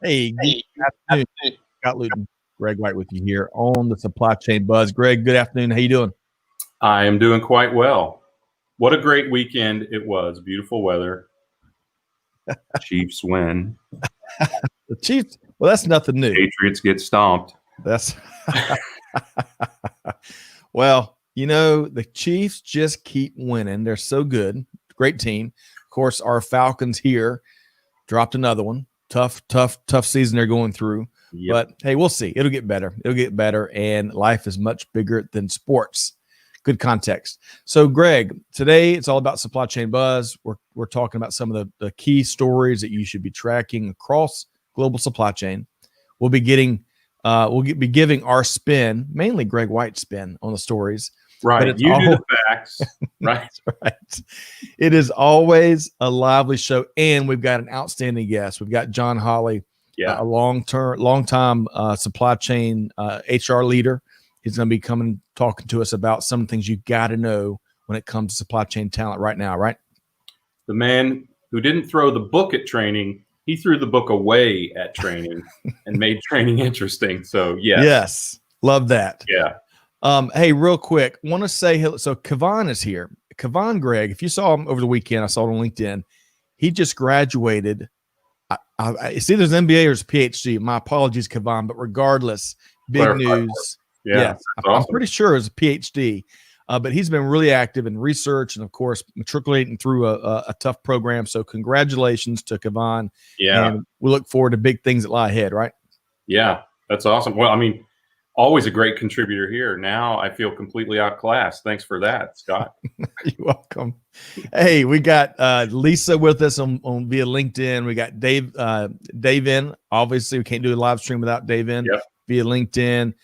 Hey, good afternoon. Scott Luton, Greg White with you here on the Supply Chain Buzz. Greg, good afternoon. How you doing? I am doing quite well. What a great weekend it was. Beautiful weather. Chiefs win. The Chiefs, well, that's nothing new. Patriots get stomped. That's well, the Chiefs just keep winning. They're so good. Great team. Of course, our Falcons here dropped another one. Tough season they're going through. Yep. But hey, we'll see. It'll get better. And life is much bigger than sports. Good context. So, Greg, today it's all about Supply Chain Buzz. We're talking about some of the key stories that you should be tracking across global supply chain. We'll be giving our spin, mainly Greg White's spin on the stories. Right. You do the facts. Right. That's right. It is always a lively show, and we've got an outstanding guest. We've got John Hawley, a long-time supply chain HR leader. He's going to be coming talking to us about some things you got to know when it comes to supply chain talent right now, right? The man who didn't throw the book at training, he threw the book away at training and made training interesting. So, yes, love that. Yeah. Hey, real quick, want to say hello. So Kavan is here. Kavan, Greg, if you saw him over the weekend, I saw it on LinkedIn. He just graduated. It's either his MBA or his PhD. My apologies, Kavan, but regardless, big news. Yeah, I'm pretty sure it's a PhD, but he's been really active in research and, of course, matriculating through a tough program. So congratulations to Kavan. Yeah. And we look forward to big things that lie ahead, right? Yeah, that's awesome. Well, I mean, always a great contributor here. Now I feel completely outclassed. Thanks for that, Scott. You're welcome. Hey, we got Lisa with us on via LinkedIn. We got Dave in. Obviously, we can't do a live stream without Dave in via LinkedIn.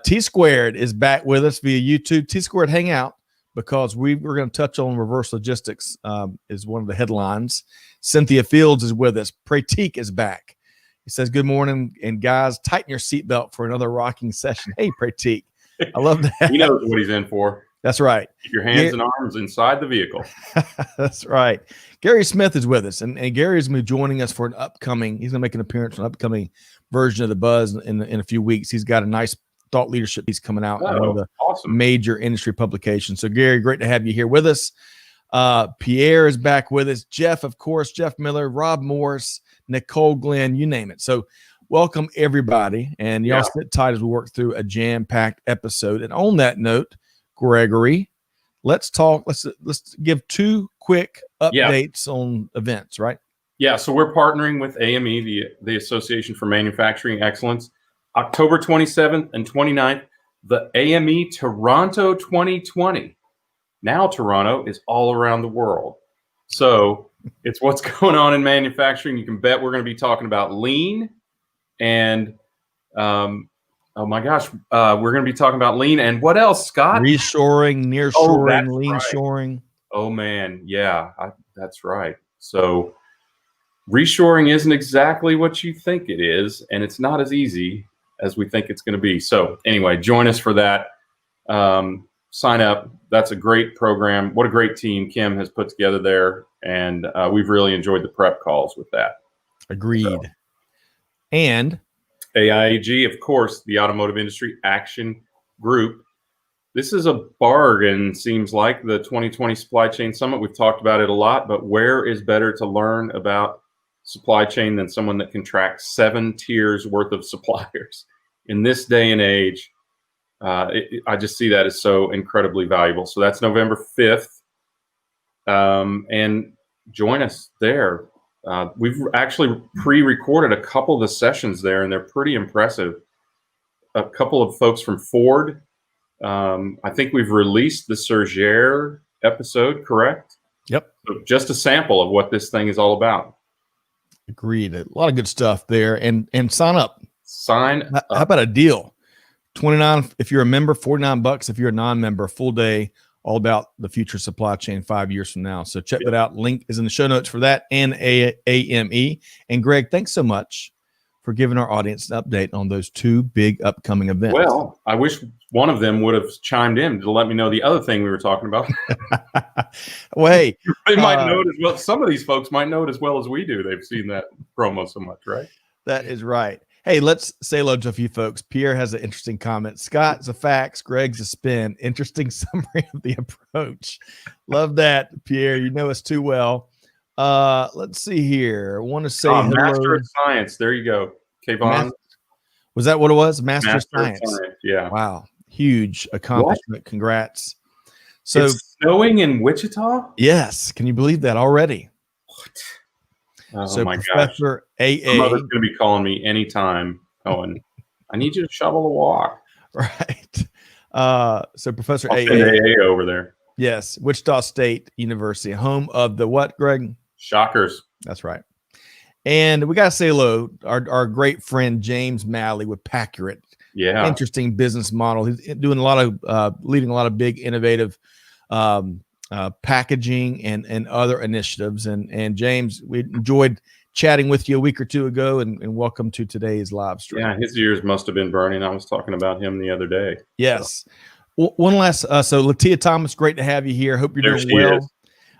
T Squared is back with us via YouTube. T Squared Hangout, because we're going to touch on reverse logistics is one of the headlines. Cynthia Fields is with us. Pratik is back. He says, good morning, and guys, tighten your seatbelt for another rocking session. Hey, Pratik. I love that. He knows what he's in for. That's right. Keep your hands and arms inside the vehicle. That's right. Gary Smith is with us, and Gary's going to be joining us for he's going to make an appearance on an upcoming version of the Buzz in a few weeks. He's got a nice thought leadership piece coming out in one of the major industry publications. So, Gary, great to have you here with us. Pierre is back with us. Jeff, of course, Jeff Miller, Rob Morris, Nicole Glenn, you name it. So welcome everybody. And y'all sit tight as we work through a jam-packed episode. And on that note, Gregory, let's talk. Let's give two quick updates on events, right? Yeah. So we're partnering with AME, the Association for Manufacturing Excellence, October 27th and 29th, the AME Toronto 2020. Now Toronto is all around the world. So it's what's going on in manufacturing. You can bet we're going to be talking about lean and, we're going to be talking about lean and what else, Scott? Reshoring, nearshoring, lean shoring. Oh, man. Yeah, that's right. So reshoring isn't exactly what you think it is, and it's not as easy as we think it's going to be. So anyway, join us for that. Sign up. That's a great program. What a great team Kim has put together there. And we've really enjoyed the prep calls with that. Agreed. So. And AIAG, of course, the Automotive Industry Action Group. This is a bargain, seems like, the 2020 Supply Chain Summit. We've talked about it a lot, but where is better to learn about supply chain than someone that can track 7 tiers worth of suppliers? In this day and age, I just see that as so incredibly valuable. So that's November 5th. And join us there. We've actually pre-recorded a couple of the sessions there, and they're pretty impressive. A couple of folks from Ford. I think we've released the Sergere episode, correct? Yep. So just a sample of what this thing is all about. Agreed. A lot of good stuff there. And sign up. Sign up. How about a deal? $29 if you're a member, $49 if you're a non-member, full day, all about the future supply chain 5 years from now. So check that out. Link is in the show notes for that and AME. And Greg, thanks so much for giving our audience an update on those two big upcoming events. Well, I wish one of them would have chimed in to let me know the other thing we were talking about. Well, hey, they might know it as well. Some of these folks might know it as well as we do. They've seen that promo so much, right? That is right. Hey, let's say hello to a few folks. Pierre has an interesting comment. Scott's a facts, Greg's a spin. Interesting summary of the approach. Love that, Pierre. You know us too well. Let's see here. I want to say hello. Master of Science. There you go. Kayvon. Was that what it was? Master of Science. Yeah. Wow. Huge accomplishment. What? Congrats. So it's snowing in Wichita? Yes. Can you believe that already? What? Oh so my Professor gosh. AA. My mother's going to be calling me anytime going, I need you to shovel the walk. Right. So Professor I'll send AA over there. Yes. Wichita State University, home of the what, Greg? Shockers. That's right. And we got to say hello, our great friend James Malley with Pacurate. Yeah. Interesting business model. He's doing a lot of, leading a lot of big, innovative packaging and other initiatives. And James, we enjoyed chatting with you a week or two ago, and welcome to today's live stream. Yeah, his ears must have been burning. I was talking about him the other day. Yes. So. One last, so Latia Thomas, great to have you here. Hope you're doing well.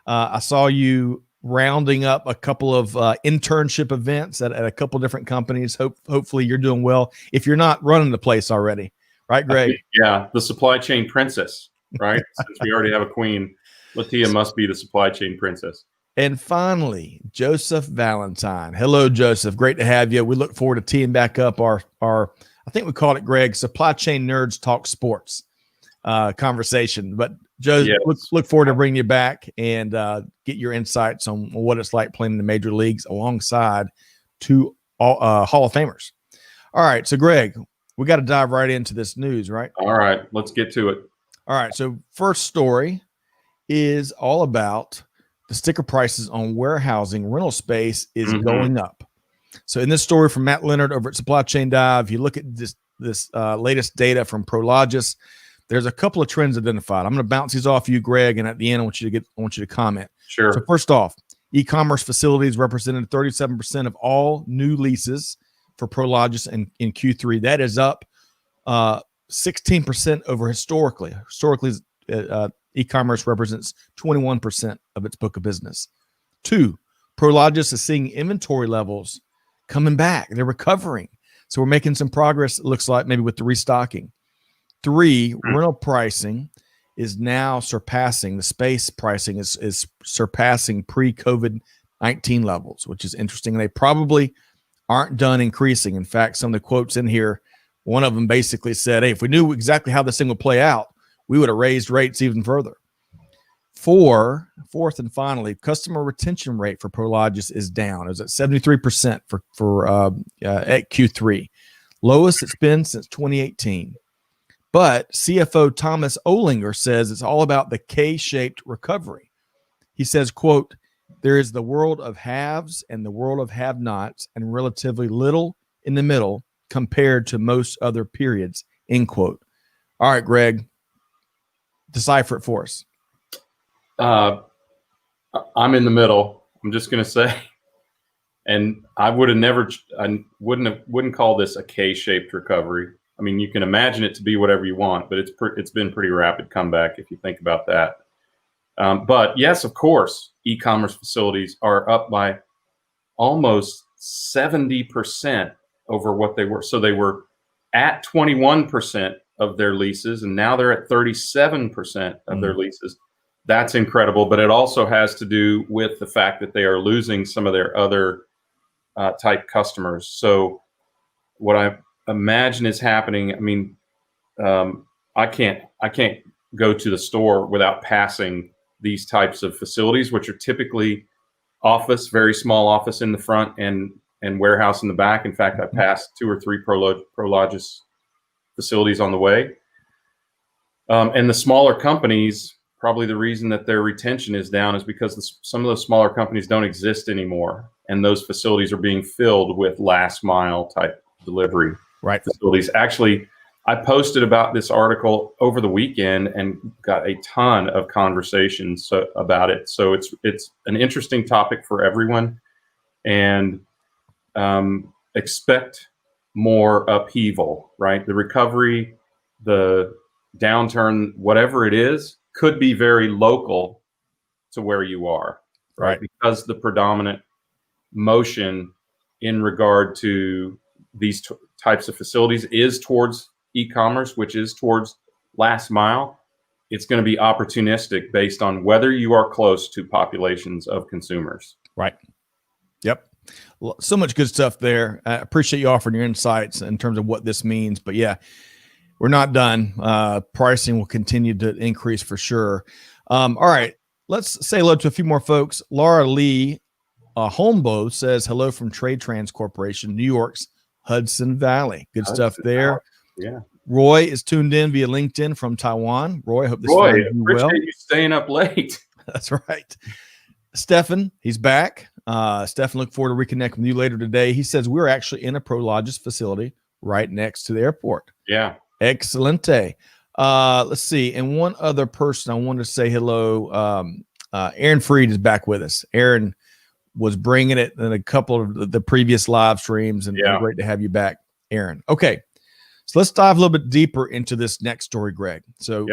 I saw you rounding up a couple of internship events at a couple different companies. Hopefully you're doing well. If you're not running the place already, right, Greg? Yeah, the supply chain princess, right? Since we already have a queen, Latia must be the supply chain princess. And finally, Joseph Valentine. Hello, Joseph. Great to have you. We look forward to teeing back up our I think we called it, Greg, Supply Chain Nerds Talk Sports conversation. But Joe, yes. look forward to bringing you back and get your insights on what it's like playing in the major leagues alongside two Hall of Famers. All right, so Greg, we got to dive right into this news, right? All right, let's get to it. All right, so first story is all about the sticker prices on warehousing rental space is going up. So in this story from Matt Leonard over at Supply Chain Dive, you look at this latest data from Prologis. There's a couple of trends identified. I'm going to bounce these off you, Greg, and at the end, I want you to comment. Sure. So first off, e-commerce facilities represented 37% of all new leases for Prologis in Q3. That is up 16% over historically. Historically, e-commerce represents 21% of its book of business. 2, Prologis is seeing inventory levels coming back. They're recovering. So we're making some progress, it looks like, maybe with the restocking. 3, rental pricing is now surpassing, the space pricing is surpassing pre-COVID-19 levels, which is interesting. They probably aren't done increasing. In fact, some of the quotes in here, one of them basically said, hey, if we knew exactly how this thing would play out, we would have raised rates even further. 4, fourth and finally, customer retention rate for Prologis is down. It was at 73% for at Q3. Lowest it's been since 2018. But CFO Thomas Olinger says it's all about the K-shaped recovery. He says, quote, there is the world of haves and the world of have-nots and relatively little in the middle compared to most other periods, end quote. All right, Greg, decipher it for us. I'm in the middle. I'm just going to say, and I wouldn't call this a K-shaped recovery. I mean, you can imagine it to be whatever you want, but it's been pretty rapid comeback if you think about that. But yes, of course, e-commerce facilities are up by almost 70% over what they were. So they were at 21% of their leases, and now they're at 37% of their leases. That's incredible, but it also has to do with the fact that they are losing some of their other type customers. So what I imagine is happening, I mean, I can't go to the store without passing these types of facilities, which are typically office, very small office in the front and warehouse in the back. In fact, I passed 2 or 3 Prologis facilities on the way. And the smaller companies, probably the reason that their retention is down is because some of those smaller companies don't exist anymore. And those facilities are being filled with last mile type delivery facilities. Actually, I posted about this article over the weekend and got a ton of conversations about it. So it's an interesting topic for everyone, and expect more upheaval, right? The recovery, the downturn, whatever it is, could be very local to where you are, right? Because the predominant motion in regard to these types of facilities is towards e-commerce, which is towards last mile. It's going to be opportunistic based on whether you are close to populations of consumers. Right. Yep. So much good stuff there. I appreciate you offering your insights in terms of what this means. But yeah, we're not done. Pricing will continue to increase for sure. All right. Let's say hello to a few more folks. Laura Lee Holmbo says hello from Trade Trans Corporation, New York's Hudson Valley. Good stuff there. Yeah. Roy is tuned in via LinkedIn from Taiwan. Roy, I hope this Roy, finds you appreciate well. you staying up late. That's right. Stefan, he's back. Stefan, look forward to reconnecting with you later today. He says we're actually in a Prologis facility right next to the airport. Yeah. Excelente. Let's see. And one other person I want to say hello. Aaron Freed is back with us. Aaron was bringing it in a couple of the previous live streams, and great to have you back, Aaron. Okay. So let's dive a little bit deeper into this next story, Greg. So,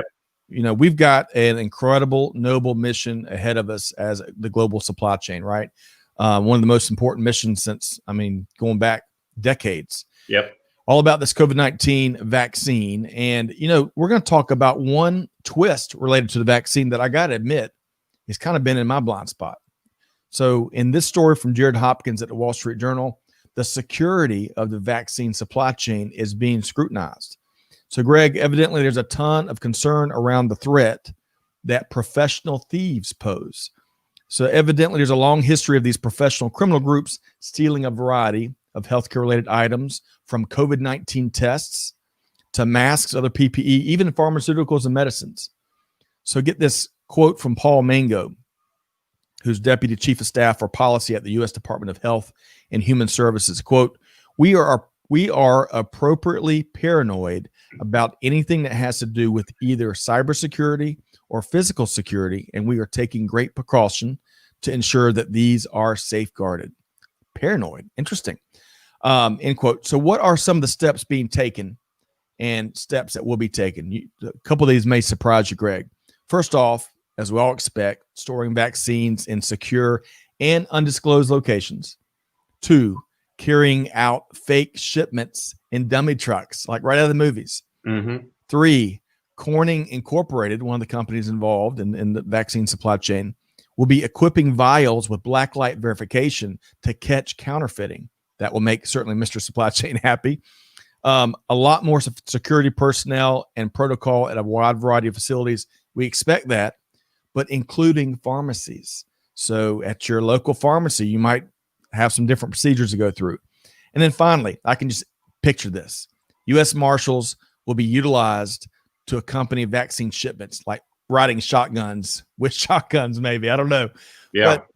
we've got an incredible, noble mission ahead of us as the global supply chain, right? One of the most important missions since, going back decades. Yep. All about this COVID-19 vaccine. And, we're going to talk about one twist related to the vaccine that I got to admit has kind of been in my blind spot. So in this story from Jared Hopkins at the Wall Street Journal, the security of the vaccine supply chain is being scrutinized. So, Greg, evidently there's a ton of concern around the threat that professional thieves pose. So evidently there's a long history of these professional criminal groups stealing a variety of healthcare-related items, from COVID-19 tests to masks, other PPE, even pharmaceuticals and medicines. So get this quote from Paul Mango, who's Deputy Chief of Staff for Policy at the U.S. Department of Health and Human Services. Quote, we are appropriately paranoid about anything that has to do with either cybersecurity or physical security, and we are taking great precaution to ensure that these are safeguarded. Paranoid. Interesting. End quote. So what are some of the steps being taken and steps that will be taken? A couple of these may surprise you, Greg. First off, as we all expect, storing vaccines in secure and undisclosed locations. 2, carrying out fake shipments in dummy trucks, like right out of the movies. 3, Corning Incorporated, one of the companies involved in the vaccine supply chain, will be equipping vials with blacklight verification to catch counterfeiting. That will make certainly Mr. Supply Chain happy. A lot more security personnel and protocol at a wide variety of facilities. We expect that, but including pharmacies. So at your local pharmacy, you might have some different procedures to go through. And then finally, I can just picture this. U.S. Marshals will be utilized to accompany vaccine shipments, like riding shotguns with shotguns, maybe. I don't know. Yeah. But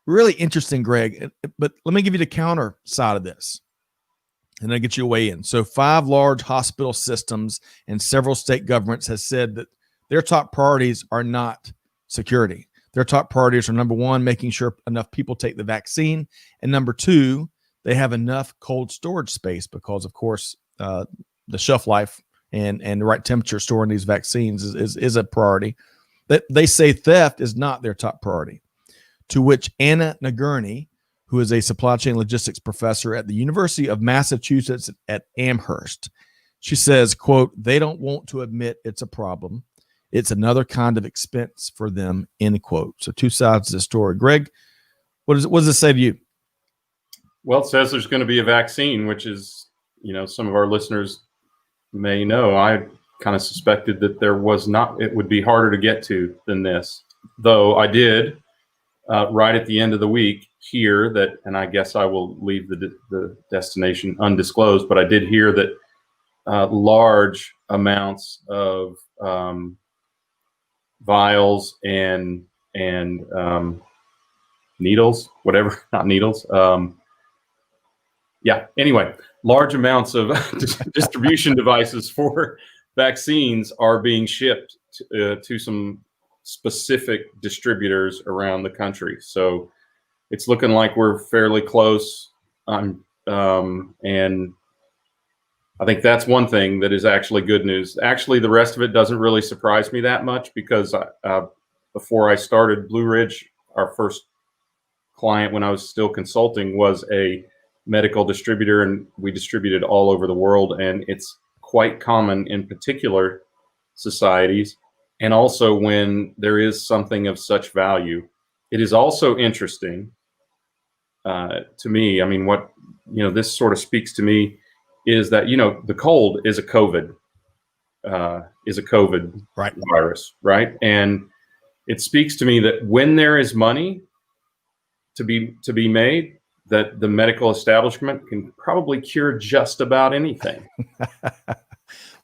really interesting, Greg. But let me give you the counter side of this, and I'll get you a way in. So 5 large hospital systems and several state governments has said that their top priorities are not security. Their top priorities are, number 1, making sure enough people take the vaccine. And number 2, they have enough cold storage space because, of course, the shelf life and the right temperature storing these vaccines is a priority. That they say theft is not their top priority. To which Anna Nagurney, who is a supply chain logistics professor at the University of Massachusetts at Amherst, she says, quote, they don't want to admit it's a problem. It's another kind of expense for them, end quote. So 2 sides of the story. Greg, what does it say to you? Well, it says there's going to be a vaccine, which is, some of our listeners may know. I kind of suspected that there was not. It would be harder to get to than this, though I did right at the end of the week hear that, and I guess I will leave the destination undisclosed, but I did hear that large amounts of vials and needles, whatever, not needles. Anyway, large amounts of distribution devices for vaccines are being shipped to some specific distributors around the country. So it's looking like we're fairly close. And I think that's one thing that is actually good news. Actually, the rest of it doesn't really surprise me that much because before I started Blue Ridge, our first client when I was still consulting was a medical distributor, and we distribute it all over the world, and it's quite common in particular societies, and also when there is something of such value. It is also interesting to me. I mean, what this sort of speaks to me is that the cold is a COVID Right. virus, right? And it speaks to me that when there is money to be made, that the medical establishment can probably cure just about anything.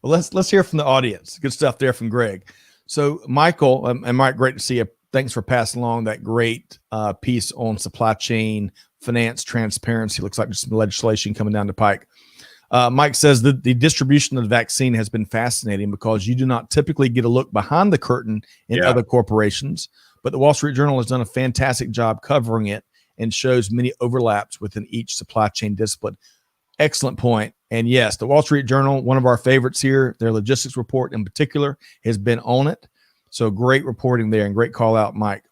Well, let's hear from the audience. Good stuff there from Greg. So, Michael, and Mike, great to see you. Thanks for passing along that great piece on supply chain finance transparency. Looks like there's some legislation coming down the pike. Mike says that the distribution of the vaccine has been fascinating because you do not typically get a look behind the curtain in other corporations, but the Wall Street Journal has done a fantastic job covering it and shows many overlaps within each supply chain discipline. Excellent point. And yes, the Wall Street Journal, one of our favorites here, their logistics report in particular, has been on it. So great reporting there and great call out, Mike.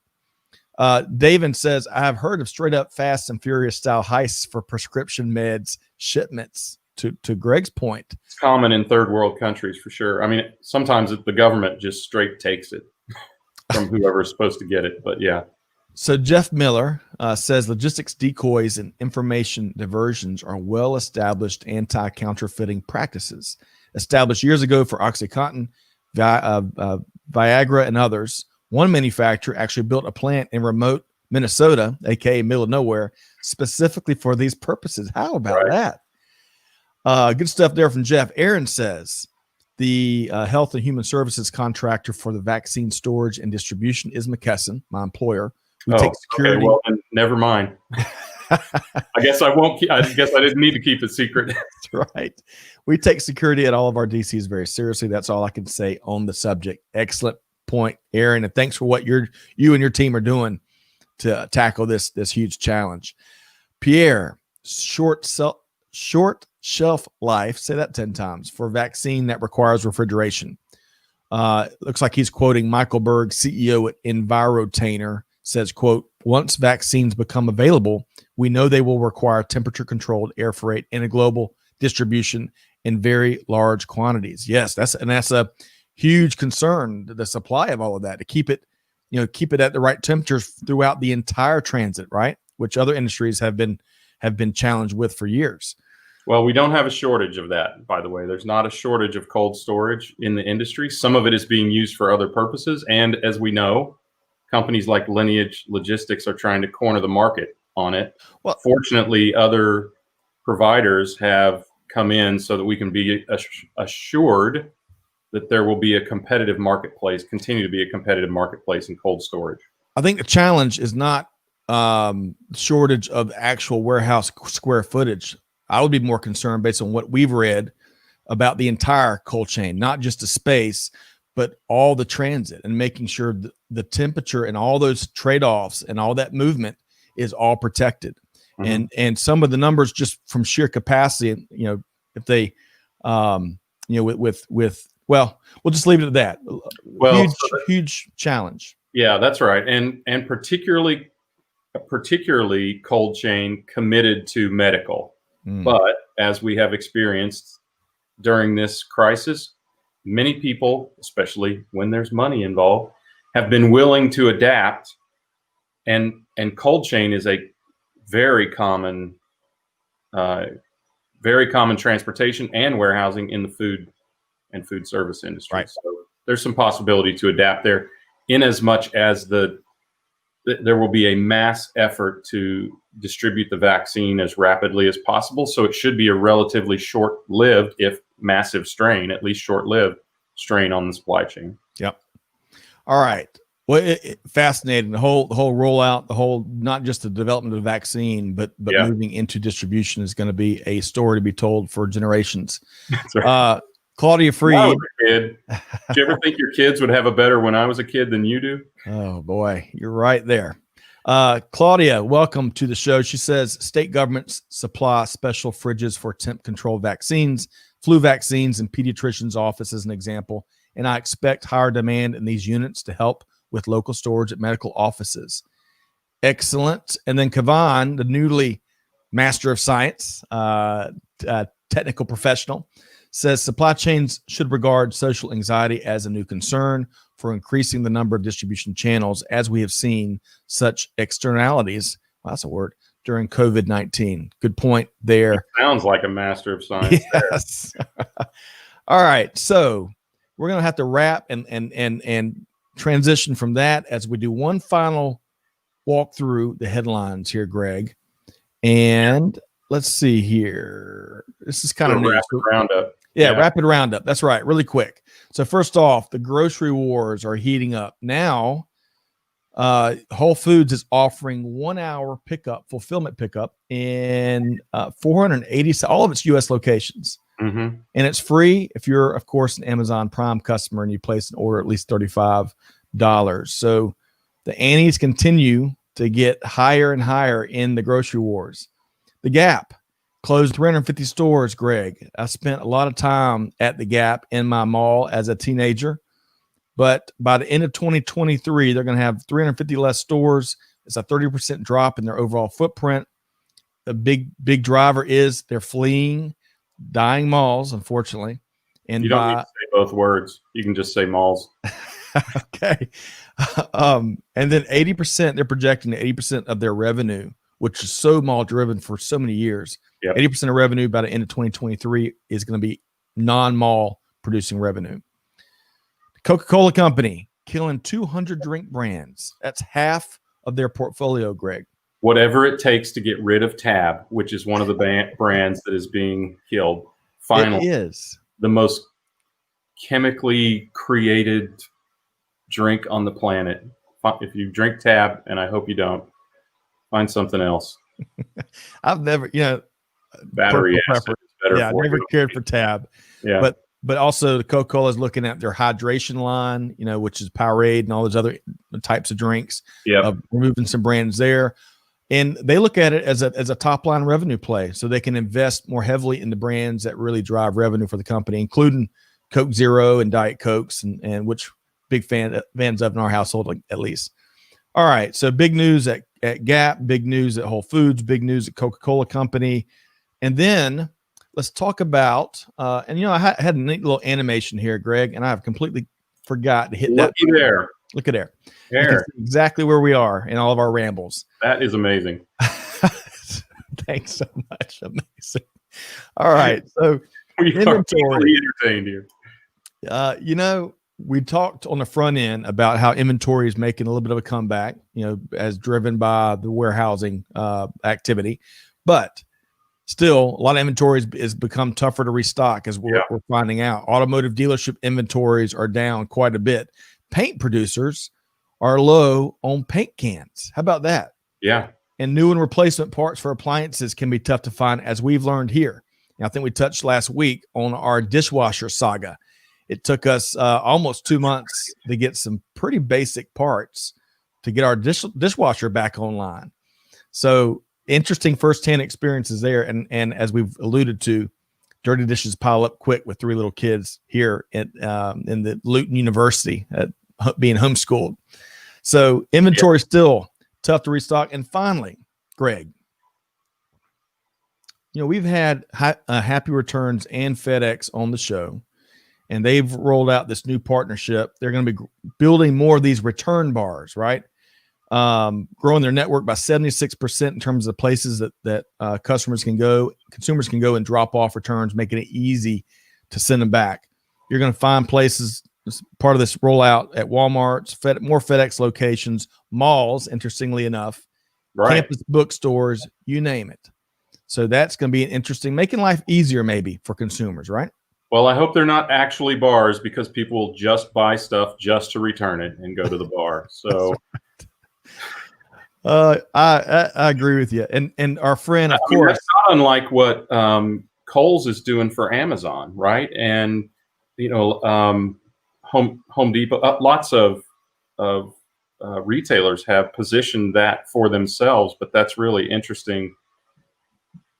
David says, I have heard of straight up Fast and Furious style heists for prescription meds shipments. To Greg's point, it's common in third world countries for sure. I mean, sometimes the government just straight takes it from whoever's supposed to get it. But yeah. So Jeff Miller says logistics decoys and information diversions are well-established anti-counterfeiting practices established years ago for OxyContin, Viagra, and others. One manufacturer actually built a plant in remote Minnesota, aka middle of nowhere, specifically for these purposes. How about that? Good stuff there from Jeff. Aaron says the Health and Human Services contractor for the vaccine storage and distribution is McKesson, my employer. We take security. Okay, well, then never mind. I guess I won't. I guess I didn't need to keep it secret. That's right. We take security at all of our DCs very seriously. That's all I can say on the subject. Excellent point, Aaron, and thanks for what you and your team are doing to tackle this huge challenge. Pierre, short shelf life, say that 10 times, for vaccine that requires refrigeration. Looks like he's quoting Michael Berg, CEO at Envirotainer, says, quote, once vaccines become available, we know they will require temperature-controlled air freight in a global distribution in very large quantities. Yes, that's a huge concern, the supply of all of that, to keep it at the right temperatures throughout the entire transit, right? Which other industries have been challenged with for years. Well, we don't have a shortage of that, by the way. There's not a shortage of cold storage in the industry. Some of it is being used for other purposes. And as we know, companies like Lineage Logistics are trying to corner the market on it. Well, fortunately, other providers have come in so that we can be assured that there will be a competitive marketplace, continue to be a competitive marketplace in cold storage. I think the challenge is not shortage of actual warehouse square footage. I would be more concerned based on what we've read about the entire cold chain, not just the space, but all the transit and making sure the temperature and all those trade-offs and all that movement is all protected. Mm-hmm. And some of the numbers just from sheer capacity, if they, well, we'll just leave it at that. Well, huge challenge. Yeah, that's right. And particularly cold chain committed to medical. But as we have experienced during this crisis, many people, especially when there's money involved, have been willing to adapt. And cold chain is a very common transportation and warehousing in the food and food service industry. Right. So there's some possibility to adapt there, in as much as there will be a mass effort to distribute the vaccine as rapidly as possible. So it should be a relatively short-lived, if massive strain, at least short-lived strain on the supply chain. Yep. All right. Well, fascinating. The whole rollout, not just the development of the vaccine, but moving into distribution is going to be a story to be told for generations. That's right. Claudia Freed. When I was a kid, did you ever think your kids would have a better when I was a kid than you do? Oh boy, you're right there. Claudia, welcome to the show. She says state governments supply special fridges for temp control vaccines, flu vaccines, and pediatricians' office as an example. And I expect higher demand in these units to help with local storage at medical offices. Excellent. And then Kavan, the newly master of science, technical professional, says supply chains should regard social anxiety as a new concern for increasing the number of distribution channels, as we have seen such externalities. Well, that's a word. During COVID-19. Good point there. It sounds like a master of science. Yes. All right. So we're going to have to wrap and transition from that as we do one final walk through the headlines here, Greg. And let's see here. This is kind of rapid roundup. Yeah, rapid roundup. That's right. Really quick. So first off, the grocery wars are heating up. Now, Whole Foods is offering 1 hour fulfillment pickup in 480, all of its U.S. locations. Mm-hmm. And it's free if you're, of course, an Amazon Prime customer and you place an order at least $35. So the antes continue to get higher and higher in the grocery wars. The Gap closed 350 stores, Greg. I spent a lot of time at the Gap in my mall as a teenager. But by the end of 2023, they're going to have 350 less stores. It's a 30% drop in their overall footprint. The big driver is they're fleeing dying malls, unfortunately. And you don't need to say both words. You can just say malls. Okay. And then 80%, they're projecting 80% of their revenue, which is so mall driven for so many years. Yep. 80% of revenue by the end of 2023 is going to be non-mall producing revenue. Coca-Cola Company killing 200 drink brands. That's half of their portfolio, Greg. Whatever it takes to get rid of Tab, which is one of the brands that is being killed. Finally, it is the most chemically created drink on the planet. If you drink Tab, and I hope you don't, find something else. I've never, battery acid is better. Yeah, I never cared for Tab. Yeah, but also the Coca-Cola is looking at their hydration line, which is Powerade and all those other types of drinks. Yeah, removing some brands there, and they look at it as a top line revenue play, so they can invest more heavily in the brands that really drive revenue for the company, including Coke Zero and Diet Cokes, and which big fans of in our household at least. All right, so big news at Gap, big news at Whole Foods, big news at Coca-Cola Company, and then let's talk about, I had a neat little animation here, Greg, and I have completely forgot to hit that. Looky there. Look at there. You can see exactly where we are in all of our rambles. That is amazing. Thanks so much. Amazing. All right. So we are totally entertained here. We talked on the front end about how inventory is making a little bit of a comeback, as driven by the warehousing activity. But still, a lot of inventories has become tougher to restock, as we're finding out. Automotive dealership inventories are down quite a bit. Paint producers are low on paint cans. How about that? Yeah. And new and replacement parts for appliances can be tough to find, as we've learned here. And I think we touched last week on our dishwasher saga. It took us almost 2 months to get some pretty basic parts to get our dishwasher back online. So interesting firsthand experiences there. And as we've alluded to, dirty dishes pile up quick with 3 little kids here in the Luton University being homeschooled. So inventory still tough to restock. And finally, Greg, we've had Happy Returns and FedEx on the show, and they've rolled out this new partnership. They're going to be building more of these return bars, right? Growing their network by 76% in terms of places that consumers can go and drop off returns, making it easy to send them back. You're going to find places as part of this rollout at Walmart's, more FedEx locations, malls, interestingly enough, campus bookstores, you name it. So that's going to be making life easier maybe for consumers, right? Well, I hope they're not actually bars, because people will just buy stuff just to return it and go to the bar. So I agree with you. And our friend, of course, that's not unlike what Kohl's is doing for Amazon, right? And Home Depot, lots of retailers have positioned that for themselves. But that's really interesting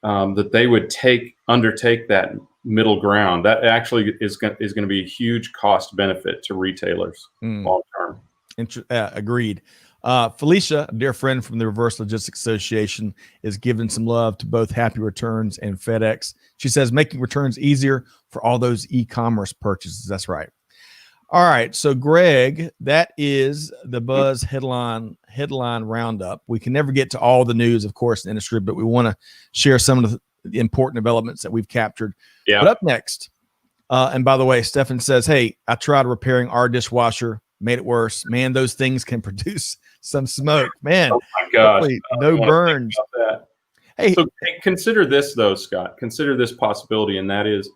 that they would undertake that middle ground. That actually is going to be a huge cost benefit to retailers long term. Agreed. Felicia, a dear friend from the Reverse Logistics Association, is giving some love to both Happy Returns and FedEx. She says making returns easier for all those e-commerce purchases. That's right. All right. So, Greg, that is the Buzz headline roundup. We can never get to all the news, of course, in the industry, but we want to share some of the important developments that we've captured. Yeah. But up next, and by the way, Stefan says, hey, I tried repairing our dishwasher, made it worse. Man, those things can produce some smoke. Man, oh my gosh, no burns. Hey, so consider this though, Scott. Consider this possibility, and that is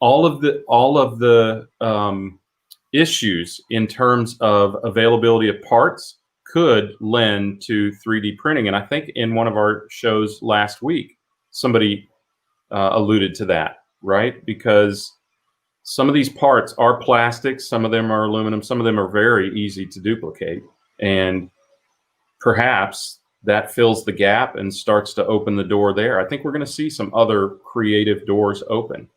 all of the issues in terms of availability of parts could lend to 3D printing. And I think in one of our shows last week, somebody alluded to that, right? Because some of these parts are plastic, some of them are aluminum, some of them are very easy to duplicate. And perhaps that fills the gap and starts to open the door there. I think we're going to see some other creative doors open.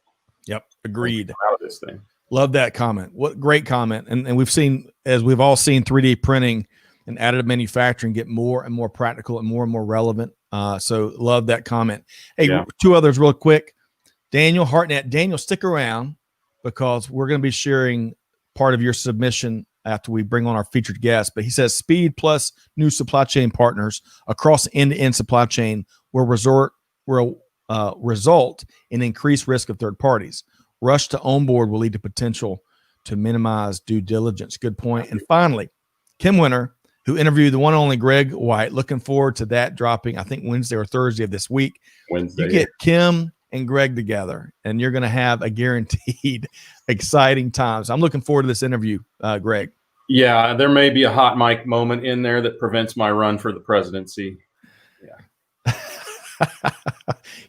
Yep, agreed. Out of this thing. Love that comment. What great comment. And we've seen, as we've all seen, 3D printing and additive manufacturing get more and more practical and more relevant. So love that comment. Hey, yeah. Two others real quick. Daniel Hartnett. Daniel, stick around because we're going to be sharing part of your submission after we bring on our featured guest. But he says speed plus new supply chain partners across end-to-end supply chain will result in increased risk of third parties. Rush to onboard will lead to potential to minimize due diligence. Good point. And finally, Kim Winter, who interviewed the one and only Greg White. Looking forward to that dropping, I think, Wednesday or Thursday of this week. Wednesday. You get Kim and Greg together, and you're going to have a guaranteed exciting time. So I'm looking forward to this interview, Greg. Yeah, there may be a hot mic moment in there that prevents my run for the presidency. Yeah.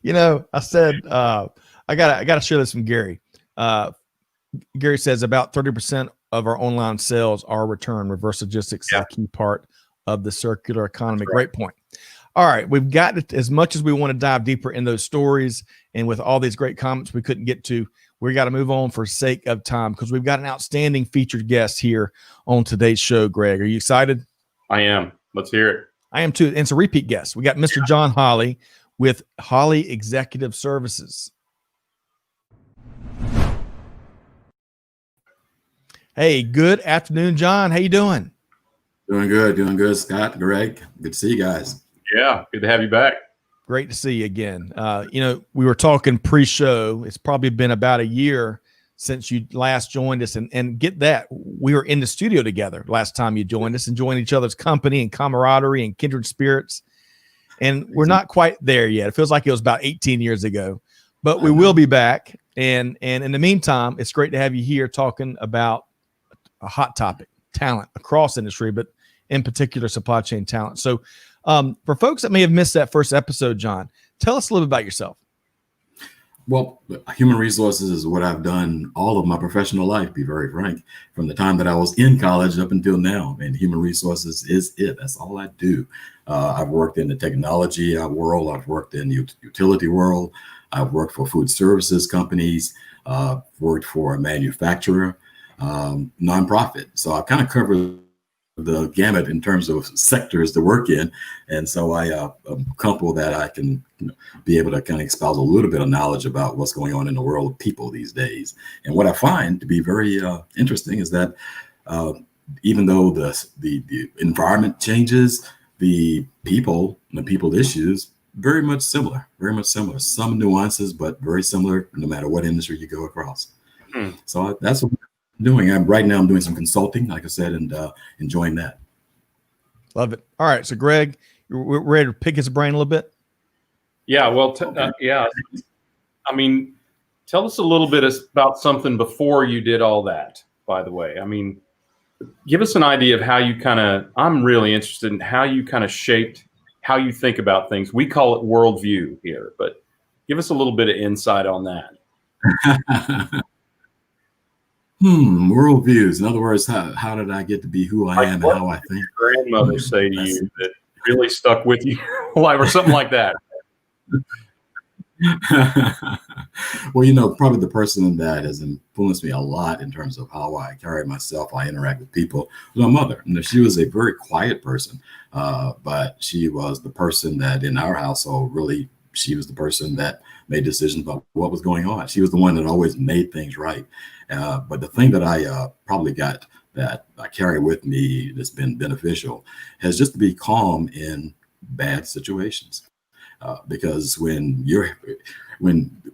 You know, I said I gotta share this from Gary. Gary says about 30% of our online sales are return. Reverse logistics is a key part of the circular economy. Great point. All right, we've got it. As much as we want to dive deeper in those stories, and with all these great comments we couldn't get to, we got to move on for sake of time because we've got an outstanding featured guest here on today's show. Greg, are you excited? I am. Let's hear it. I am too. And it's a repeat guest. We got Mr. John Holly with Holly Executive Services. Hey, good afternoon, John. How you doing? Doing good, Scott, Greg. Good to see you guys. Yeah, good to have you back. Great to see you again. You know, we were talking pre-show. It's probably been about a year since you last joined us. And get that, we were in the studio together last time you joined us, enjoying each other's company and camaraderie and kindred spirits. And we're not quite there yet. It feels like it was about 18 years ago. But we will be back. And in the meantime, it's great to have you here talking about a hot topic, talent across industry, but in particular supply chain talent. So for folks that may have missed that first episode, John, tell us a little bit about yourself. Well, human resources is what I've done all of my professional life, be very frank, from the time that I was in college up until now. And human resources is it. That's all I do. I've worked in the technology world. I've worked in the utility world. I've worked for food services companies, worked for a manufacturer, nonprofit. So I kind of covered the gamut in terms of sectors to work in. And so I'm comfortable that I can be able to kind of espouse a little bit of knowledge about what's going on in the world of people these days. And what I find to be very interesting is that even though the environment changes, the people issues, very much similar. Some nuances, but very similar no matter what industry you go across. So that's what I'm doing. Right now I'm doing some consulting, like I said, and enjoying that. Love it. All right. So Greg, we're ready to pick his brain a little bit. Yeah. Well, yeah. I mean, tell us a little bit about something before you did all that, by the way. I mean, give us an idea of how you I'm really interested in how you kind of shaped how you think about things. We call it worldview here, but give us a little bit of insight on that. Worldviews. In other words, how did I get to be who I am and how I think? Your grandmother say to you that really stuck with you, or something like that. Well, probably the person that has influenced me a lot in terms of how I carry myself, I interact with people, was my mother. She was a very quiet person, but she was the person that in our household, really, she was the person that made decisions about what was going on. She was the one that always made things right. But the thing that I probably got that I carry with me that's been beneficial has just to be calm in bad situations. Because when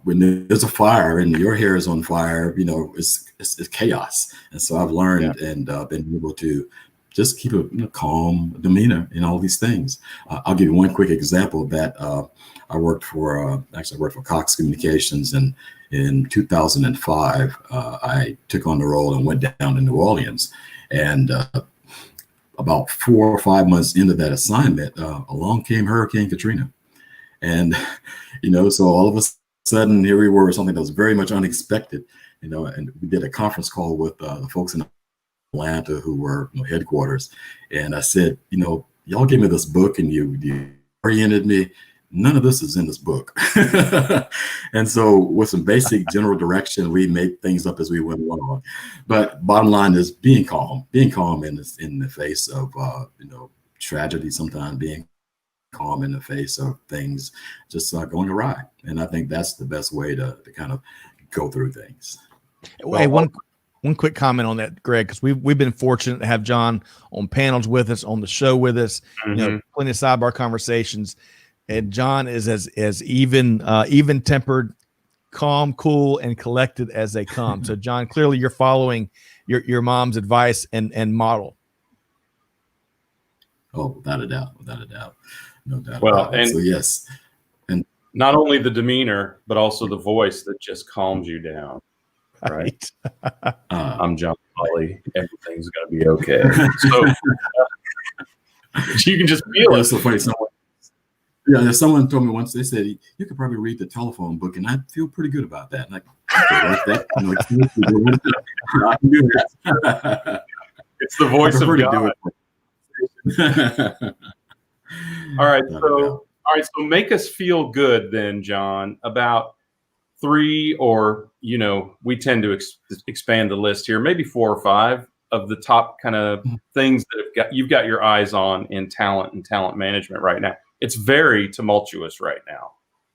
there's a fire and your hair is on fire, it's chaos. And so I've learned and been able to just keep a calm demeanor in all these things. I'll give you one quick example that I worked for Cox Communications, and in 2005, I took on the role and went down to New Orleans. And about 4 or 5 months into that assignment, along came Hurricane Katrina. And, so all of a sudden, here we were, something that was very much unexpected, and we did a conference call with the folks in Atlanta who were headquarters. And I said, y'all gave me this book and you oriented me. None of this is in this book. And so with some basic general direction, we make things up as we went along. But bottom line is being calm in the face of, tragedy, sometimes being calm in the face of things just going awry. And I think that's the best way to kind of go through things. Hey, one quick comment on that, Greg, because we've been fortunate to have John on panels with us, on the show with us, plenty of sidebar conversations. And John is as even tempered, calm, cool, and collected as they come. So John, clearly you're following your mom's advice and model. Oh, without a doubt. No doubt. Well, and so yes. And not only the demeanor, but also the voice that just calms you down. Right. I'm John Polly. Everything's going to be okay. So you can just feel it. So funny. Someone told me once, they said, you could probably read the telephone book, and I feel pretty good about that. And I can do that. It's the voice of God. All right. So make us feel good then, John, about 3, or, we tend to expand the list here, maybe 4 or 5 of the top kind of things that you've got your eyes on in talent and talent management right now. It's very tumultuous right now,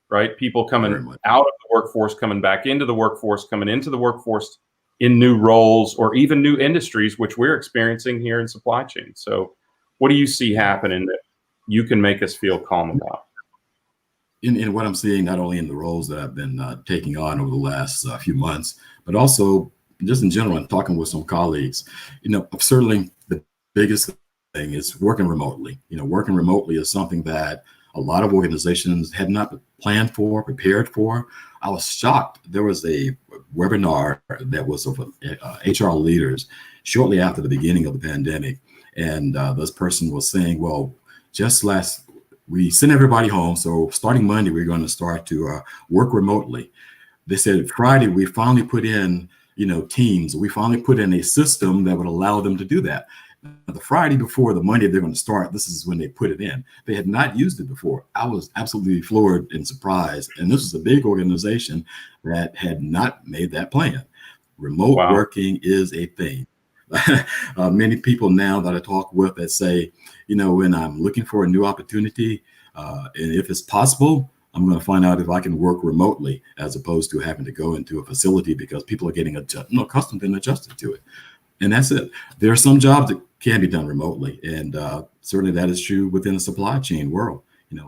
right? People coming out of the workforce, coming back into the workforce, coming into the workforce in new roles or even new industries, which we're experiencing here in supply chain. So what do you see happening that you can make us feel calm about? In what I'm seeing, not only in the roles that I've been taking on over the last few months, but also just in general, and talking with some colleagues, certainly the biggest thing is working remotely. Working remotely is something that a lot of organizations had not planned for, prepared for. I was shocked. There was a webinar that was of HR leaders shortly after the beginning of the pandemic. And this person was saying, well, we sent everybody home. So starting Monday, we're going to start to work remotely. They said Friday, we finally put in, Teams. We finally put in a system that would allow them to do that. The Friday before the Monday they're going to start, this is when they put it in. They had not used it before. I was absolutely floored and surprised. And this was a big organization that had not made that plan. Remote working is a thing. Many people now that I talk with that say, when I'm looking for a new opportunity, and if it's possible, I'm going to find out if I can work remotely as opposed to having to go into a facility, because people are getting accustomed and adjusted to it. And that's it. There are some jobs that can be done remotely. And certainly that is true within the supply chain world.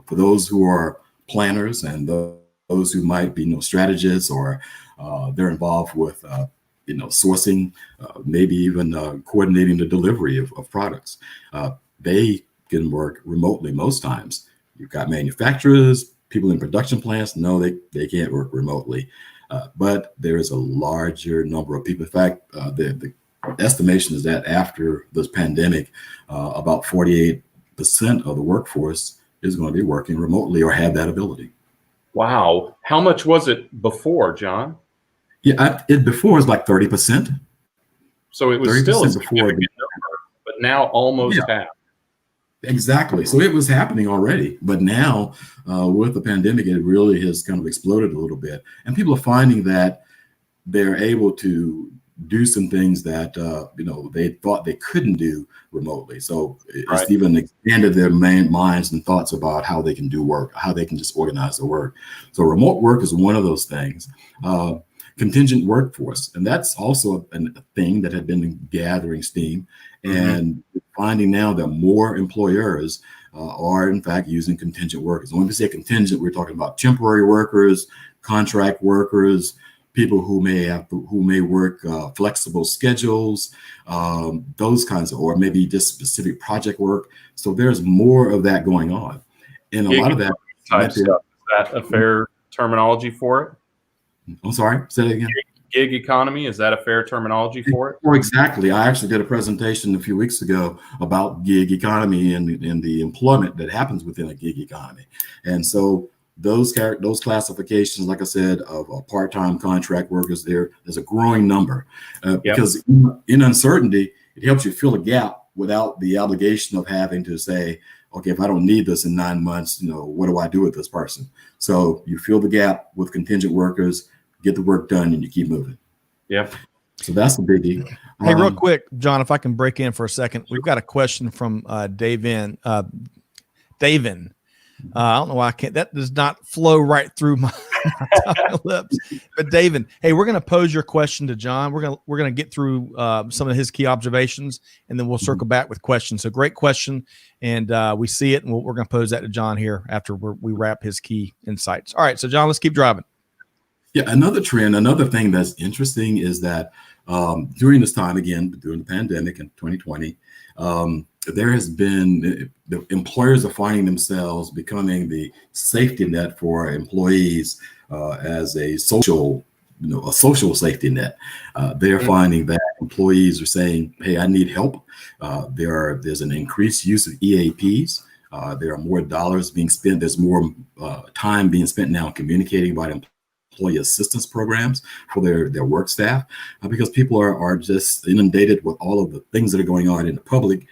For those who are planners and those who might be strategists, or they're involved with sourcing, maybe even coordinating the delivery of products. They can work remotely most times. You've got manufacturers, people in production plants. No, they can't work remotely. But there is a larger number of people. In fact, the estimation is that after this pandemic, about 48% of the workforce is going to be working remotely or have that ability. Wow. How much was it before, John? Yeah, before was like 30%. So it was still a significant number, but now almost half. Exactly. So it was happening already, but now with the pandemic, it really has kind of exploded a little bit, and people are finding that they're able to do some things that they thought they couldn't do remotely. So it's even expanded their minds and thoughts about how they can do work, how they can just organize their work. So remote work is one of those things. Contingent workforce, and that's also a thing that had been gathering steam, and finding now that more employers are in fact using contingent workers. And when we say contingent, we're talking about temporary workers, contract workers, people who may work flexible schedules, those kinds of, or maybe just specific project work. So there's more of that going on, and a lot of that type stuff. Is that a fair terminology for it? I'm sorry, say that again. Gig economy, is that a fair terminology for it? Well, exactly. I actually did a presentation a few weeks ago about gig economy and the employment that happens within a gig economy. And so those classifications, like I said, of part-time contract workers, there's a growing number because in uncertainty, it helps you fill a gap without the obligation of having to say, okay, if I don't need this in 9 months, what do I do with this person? So you fill the gap with contingent workers, get the work done, and you keep moving. Yeah. So that's a biggie. Hey, real quick, John, if I can break in for a second, we've got a question from Davin. I don't know why I can't. That does not flow right through my lips. But Davin, hey, we're going to pose your question to John. We're gonna get through some of his key observations, and then we'll circle back with questions. So great question, and we see it, and we're going to pose that to John here after we wrap his key insights. All right, so John, let's keep driving. Yeah, another thing that's interesting is that during this time, again, during the pandemic in 2020, there has been, the employers are finding themselves becoming the safety net for employees as a social safety net. They're finding that employees are saying, hey, I need help. There's an increased use of EAPs. There are more dollars being spent. There's more time being spent now communicating about employee assistance programs for their work staff because people are just inundated with all of the things that are going on in the public.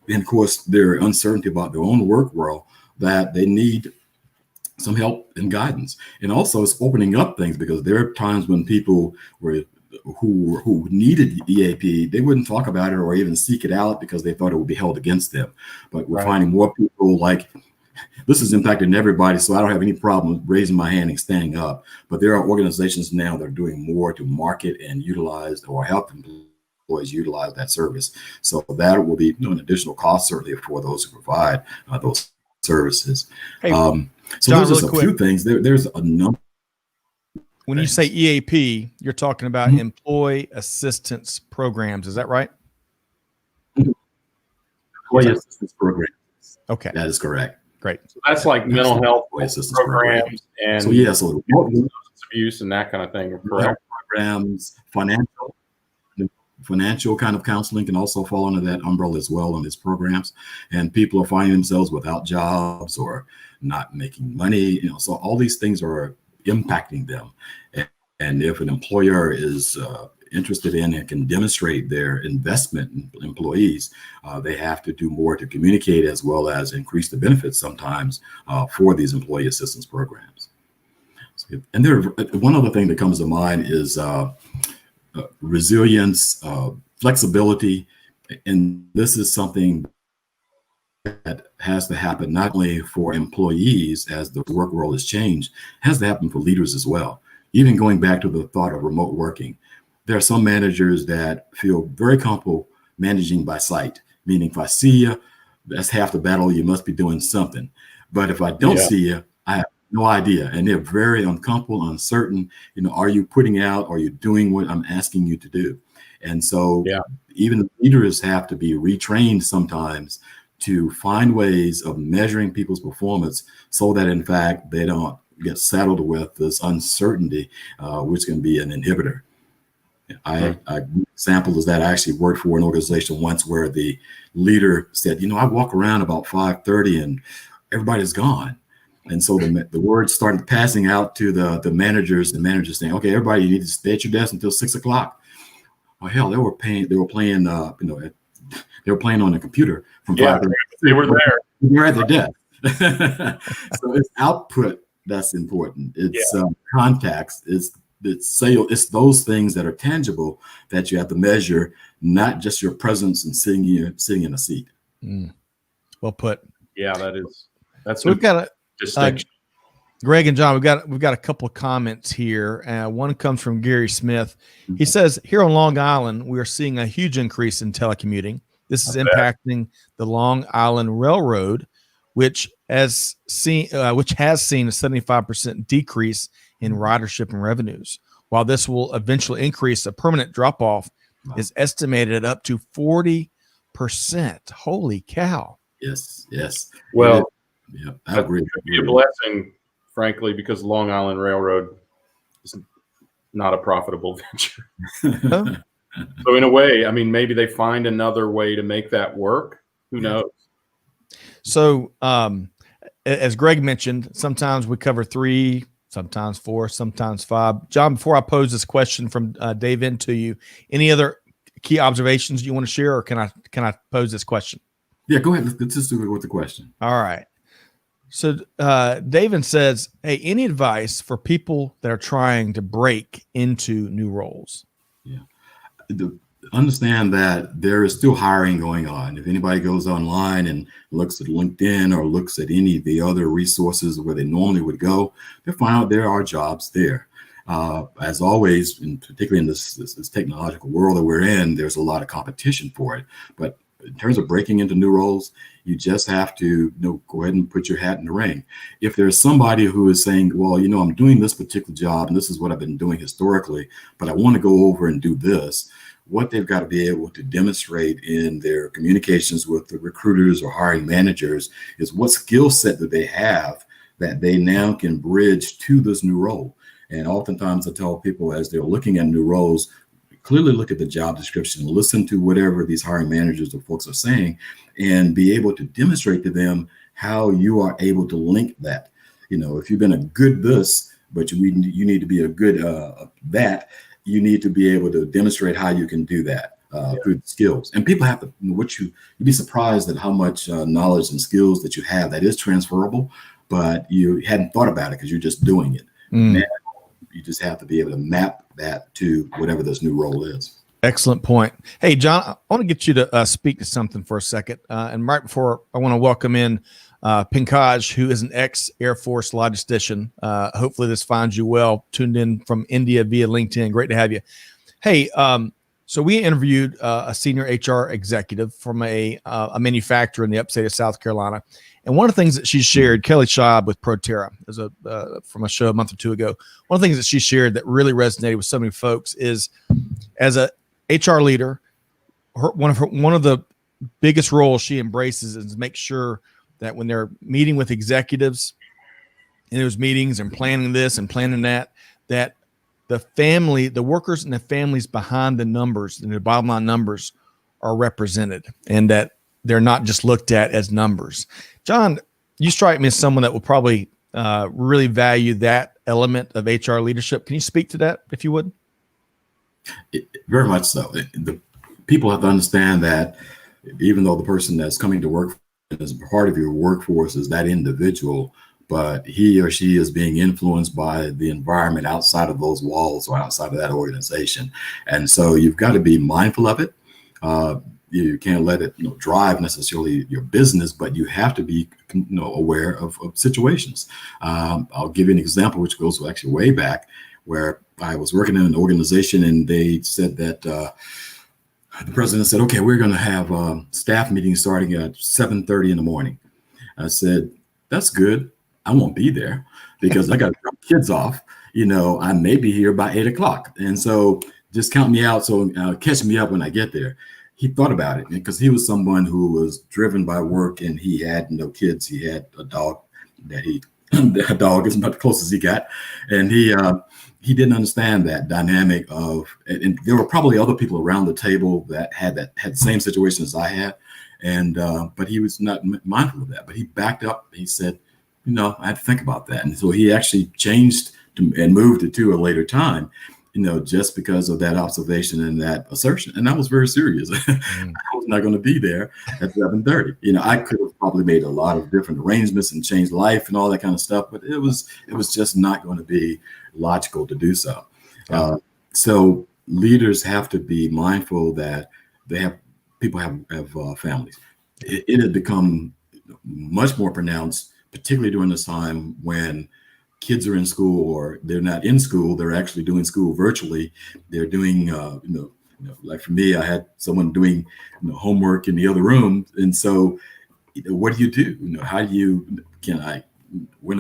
And of course, their uncertainty about their own work world, that they need some help and guidance. And also it's opening up things because there are times when people who needed EAP, they wouldn't talk about it or even seek it out because they thought it would be held against them. But we're finding more people like, this is impacting everybody, so I don't have any problem raising my hand and standing up. But there are organizations now that are doing more to market and utilize or help employees utilize that service. So that will be an additional cost certainly for those who provide those services. Hey, so John, there's just a few things. There's a number. When you say EAP, you're talking about employee assistance programs. Is that right? Employee assistance programs. Okay. That is correct. Great. So that's like mental health programs and so abuse and that kind of thing. Correct. Programs, financial kind of counseling can also fall under that umbrella as well in these programs. And people are finding themselves without jobs or not making money. So all these things are impacting them. And if an employer is interested in and can demonstrate their investment in employees, they have to do more to communicate as well as increase the benefits sometimes for these employee assistance programs. And one other thing that comes to mind is resilience, flexibility. And this is something that has to happen not only for employees as the work world has changed, it has to happen for leaders as well. Even going back to the thought of remote working, there are some managers that feel very comfortable managing by sight, meaning if I see you, that's half the battle, you must be doing something. But if I don't see you, I have no idea. And they're very uncomfortable, uncertain. Are you putting out, are you doing what I'm asking you to do? And so even leaders have to be retrained sometimes to find ways of measuring people's performance so that in fact they don't get saddled with this uncertainty, which can be an inhibitor. Example is that I actually worked for an organization once where the leader said, I walk around about 5:30 and everybody's gone. And so the word started passing out to the managers, saying, okay, everybody, you need to stay at your desk until 6 o'clock. Well, hell, they were playing on the computer from 5:30 to They were there. You're at their desk. So it's output that's important. It's contacts. It's sale. It's those things that are tangible that you have to measure, not just your presence and sitting in a seat. Well put. Yeah, that's so we've got a distinction. Greg and John, we've got a couple of comments here. One comes from Gary Smith. He says, here on Long Island, we are seeing a huge increase in telecommuting. This is impacting the Long Island Railroad, which has seen a 75% decrease in ridership and revenues. While this will eventually increase, a permanent drop-off is estimated at up to 40%. Holy cow. Yes. Well, I agree. It could be a blessing, frankly, because Long Island Railroad is not a profitable venture. So in a way, I mean, maybe they find another way to make that work. Who knows? So as Greg mentioned, sometimes we cover 3, sometimes 4, sometimes 5. John, before I pose this question from Dave into you, any other key observations you want to share, or can I pose this question? Yeah, go ahead. Let's just do it with the question. All right. So David says, hey, any advice for people that are trying to break into new roles? Yeah. Understand that there is still hiring going on. If anybody goes online and looks at LinkedIn or looks at any of the other resources where they normally would go, they'll find out there are jobs there. As always, and particularly in this technological world that we're in, there's a lot of competition for it. But in terms of breaking into new roles, you just have to go ahead and put your hat in the ring. If there's somebody who is saying, well, I'm doing this particular job and this is what I've been doing historically, but I want to go over and do this, what they've got to be able to demonstrate in their communications with the recruiters or hiring managers is what skill set do they have that they now can bridge to this new role. And oftentimes I tell people as they're looking at new roles, clearly look at the job description, listen to whatever these hiring managers or folks are saying, and be able to demonstrate to them how you are able to link that. If you've been a good this, but you need to be a good that, you need to be able to demonstrate how you can do that through skills. And people have to, you'd be surprised at how much knowledge and skills that you have that is transferable, but you hadn't thought about it because you're just doing it. Now, you just have to be able to map that to whatever this new role is. Excellent point. Hey, John, I want to get you to speak to something for a second. And right before, I want to welcome in Pankaj, who is an ex-Air Force logistician. Hopefully this finds you well, tuned in from India via LinkedIn. Great to have you. Hey, so we interviewed a senior HR executive from a manufacturer in the upstate of South Carolina. And one of the things that she shared, Kelly Schaub with Proterra, from a show a month or 2 ago, one of the things that she shared that really resonated with so many folks is, as a HR leader, one of the biggest roles she embraces is to make sure that when they're meeting with executives in those meetings and planning this and planning that the workers and the families behind the numbers and the bottom line numbers are represented, and that they're not just looked at as numbers. John, you strike me as someone that will probably really value that element of HR leadership. Can you speak to that, if you would? Very much so. The people have to understand that even though the person that's coming to work as part of your workforce is that individual, but he or she is being influenced by the environment outside of those walls or outside of that organization. And so you've got to be mindful of it. You can't let it drive necessarily your business, but you have to be aware of situations. I'll give you an example, which goes actually way back, where I was working in an organization and they said that the president said, okay, we're going to have a staff meeting starting at 7:30 in the morning. I said, that's good. I won't be there because I got to drop kids off. I may be here by 8 o'clock. And so just count me out. So catch me up when I get there. He thought about it because he was someone who was driven by work and he had no kids. He had a dog that dog is about the closest he got. And he didn't understand that dynamic of, and there were probably other people around the table that had the same situation as I had. And, but he was not mindful of that, but he backed up. He said, I had to think about that. And so he actually changed and moved it to a later time. just because of that observation and that assertion. And I was very serious. I was not going to be there at 7:30. I could have probably made a lot of different arrangements and changed life and all that kind of stuff, but it was just not going to be logical to do so. So leaders have to be mindful that people have families. It has become much more pronounced, particularly during this time when kids are in school, or they're not in school, they're actually doing school virtually. They're doing, like for me, I had someone doing homework in the other room. And so what do you do? How do you, when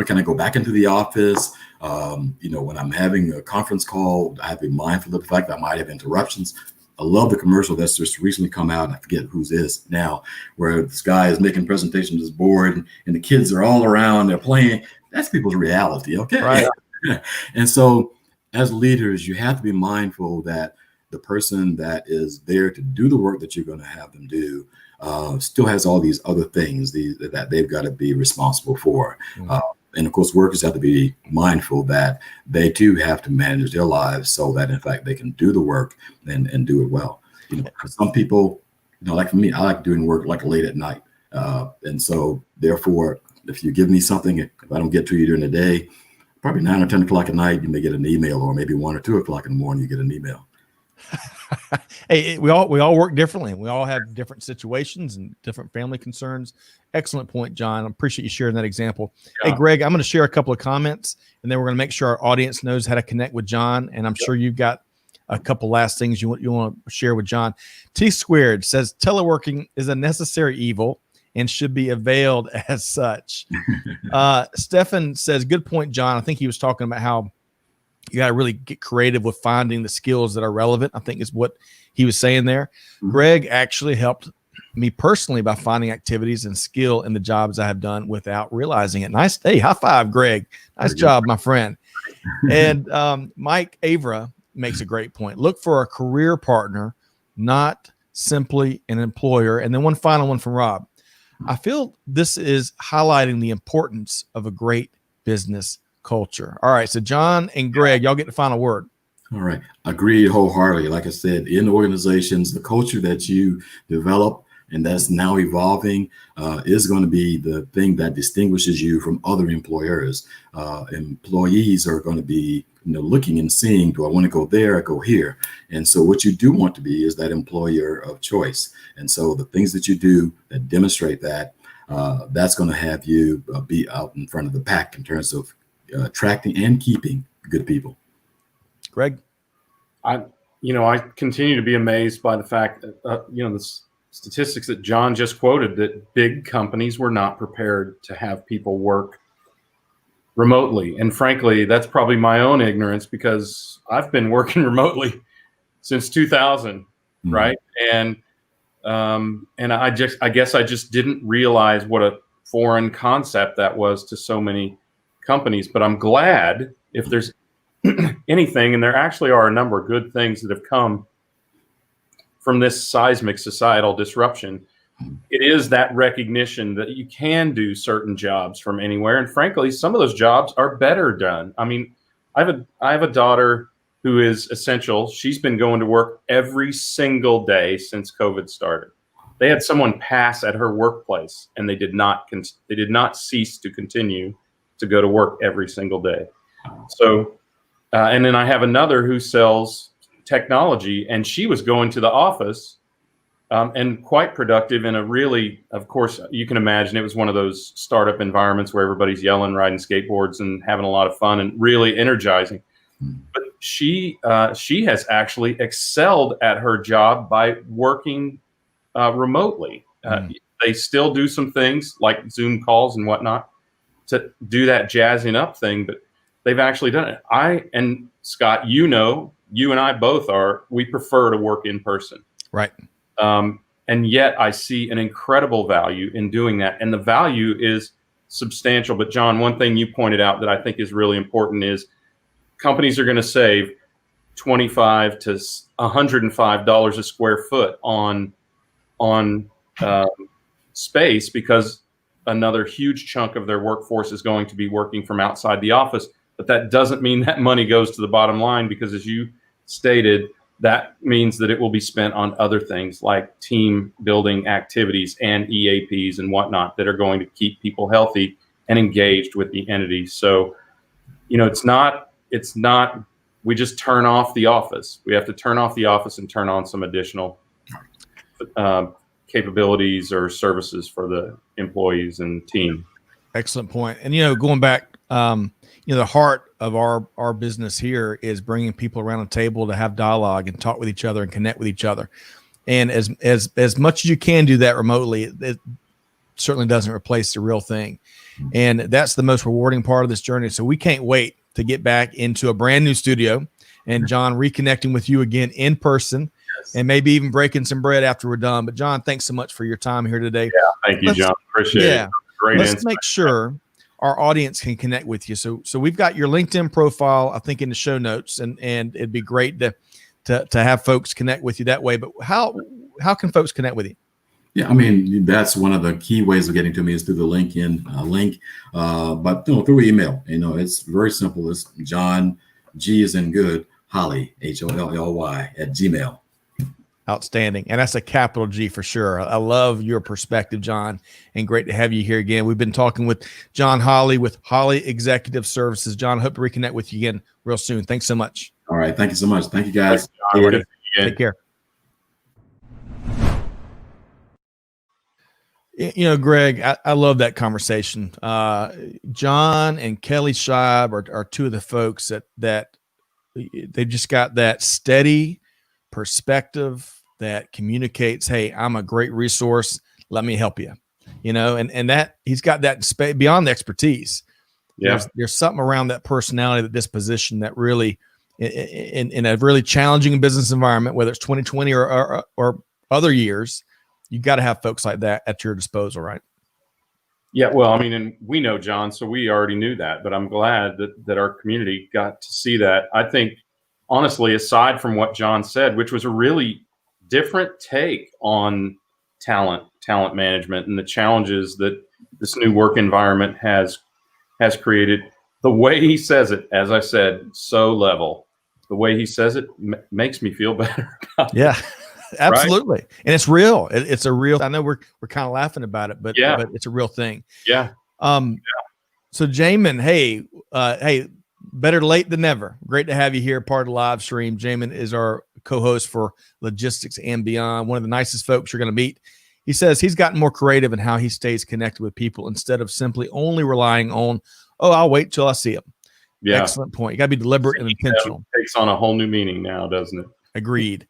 can I go back into the office? When I'm having a conference call, I have to be mindful of the fact that I might have interruptions. I love the commercial that's just recently come out. I forget whose is now, where this guy is making presentations to his board and the kids are all around, they're playing. That's people's reality. Okay. Right. And so as leaders, you have to be mindful that the person that is there to do the work that you're going to have them do still has all these other things that they've got to be responsible for. And of course, workers have to be mindful that they too have to manage their lives so that in fact they can do the work and do it well. For some people, like for me, I like doing work like late at night. And so therefore, if you give me something, if I don't get to you during the day, probably 9 or 10 o'clock at night, you may get an email, or maybe 1 or 2 o'clock in the morning, you get an email. Hey, we all work differently. We all have different situations and different family concerns. Excellent point, John. I appreciate you sharing that example. Yeah. Hey, Greg, I'm going to share a couple of comments, and then we're going to make sure our audience knows how to connect with John. And I'm sure you've got a couple last things you want to share with John. T Squared says teleworking is a necessary evil and should be availed as such. Stefan says, good point, John. I think he was talking about how you got to really get creative with finding the skills that are relevant, I think is what he was saying there. Greg actually helped me personally by finding activities and skill in the jobs I have done without realizing it. Nice. Hey, high five, Greg. Nice job, my friend. And Mike Avra makes a great point. Look for a career partner, not simply an employer. And then one final one from Rob. I feel this is highlighting the importance of a great business culture. All right. So John and Greg, y'all get the final word. All right. Agreed wholeheartedly. Like I said, in organizations, the culture that you develop and that's now evolving is going to be the thing that distinguishes you from other employers. Employees are going to be looking and seeing, do I want to go there or go here? And so what you do want to be is that employer of choice. And so the things that you do that demonstrate that, that's going to have you be out in front of the pack in terms of attracting and keeping good people. Greg? I continue to be amazed by the fact that, the statistics that John just quoted, that big companies were not prepared to have people work remotely. And frankly, that's probably my own ignorance, because I've been working remotely since 2000, right? And I guess I just didn't realize what a foreign concept that was to so many companies. But I'm glad, if there's anything, and there actually are a number of good things that have come from this seismic societal disruption, it is that recognition that you can do certain jobs from anywhere. And frankly, some of those jobs are better done. I mean, I have a daughter who is essential. She's been going to work every single day since COVID started. They had someone pass at her workplace, and they did not cease to continue to go to work every single day. So, and then I have another who sells technology, and she was going to the office and quite productive in a really, of course, you can imagine it was one of those startup environments where everybody's yelling, riding skateboards and having a lot of fun and really energizing. But she has actually excelled at her job by working remotely. They still do some things like Zoom calls and whatnot to do that jazzing up thing, but they've actually done it. And Scott, you and I both we prefer to work in person. Right. And yet I see an incredible value in doing that. And the value is substantial. But John, one thing you pointed out that I think is really important is companies are going to save $25 to $105 a square foot on space, because another huge chunk of their workforce is going to be working from outside the office. But that doesn't mean that money goes to the bottom line, because as you stated, that means that it will be spent on other things like team building activities and EAPs and whatnot that are going to keep people healthy and engaged with the entity. So, it's not, we just turn off the office. We have to turn off the office and turn on some additional capabilities or services for the employees and team. Excellent point. And, going back, the heart of our business here is bringing people around a table to have dialogue and talk with each other and connect with each other. And as much as you can do that remotely, it certainly doesn't replace the real thing. And that's the most rewarding part of this journey. So we can't wait to get back into a brand new studio and John reconnecting with you again in person. Yes. And maybe even breaking some bread after we're done. But John, thanks so much for your time here today. Yeah, thank you, John. Appreciate it. Great Let's insight. make sure our audience can connect with you. So we've got your LinkedIn profile, I think, in the show notes, and it'd be great to have folks connect with you that way. But how can folks connect with you? Yeah, I mean, that's one of the key ways of getting to me is through the LinkedIn link, but through email. It's very simple. It's John, G is in good, Holly, HOLLY @gmail. Outstanding. And that's a capital G for sure. I love your perspective, John, and great to have you here again. We've been talking with John Holly with Holly Executive Services. John, hope to reconnect with you again real soon. Thanks so much. All right. Thank you so much. Thank you, guys. Thanks, Take care. Greg, I love that conversation. John and Kelly Scheib are two of the folks that they just got that steady perspective that communicates, hey, I'm a great resource. Let me help you, and that he's got that beyond the expertise. Yeah. There's something around that personality, that disposition that really in a really challenging business environment, whether it's 2020 or other years, you got to have folks like that at your disposal, right? Yeah, well, I mean, and we know John, so we already knew that, but I'm glad that our community got to see that. I think, honestly, aside from what John said, which was a really different take on talent management and the challenges that this new work environment has created, the way he says it, as I said, so level. The way he says it makes me feel better. Yeah. Absolutely. Right? And it's real. It's a real, I know we're kind of laughing about it, but it's a real thing. Yeah. So Jamin, hey, better late than never. Great to have you here, part of the live stream. Jamin is our co-host for Logistics and Beyond, one of the nicest folks you're going to meet. He says he's gotten more creative in how he stays connected with people instead of simply only relying on, I'll wait till I see them. Yeah. Excellent point. You got to be deliberate and intentional. It takes on a whole new meaning now, doesn't it? Agreed.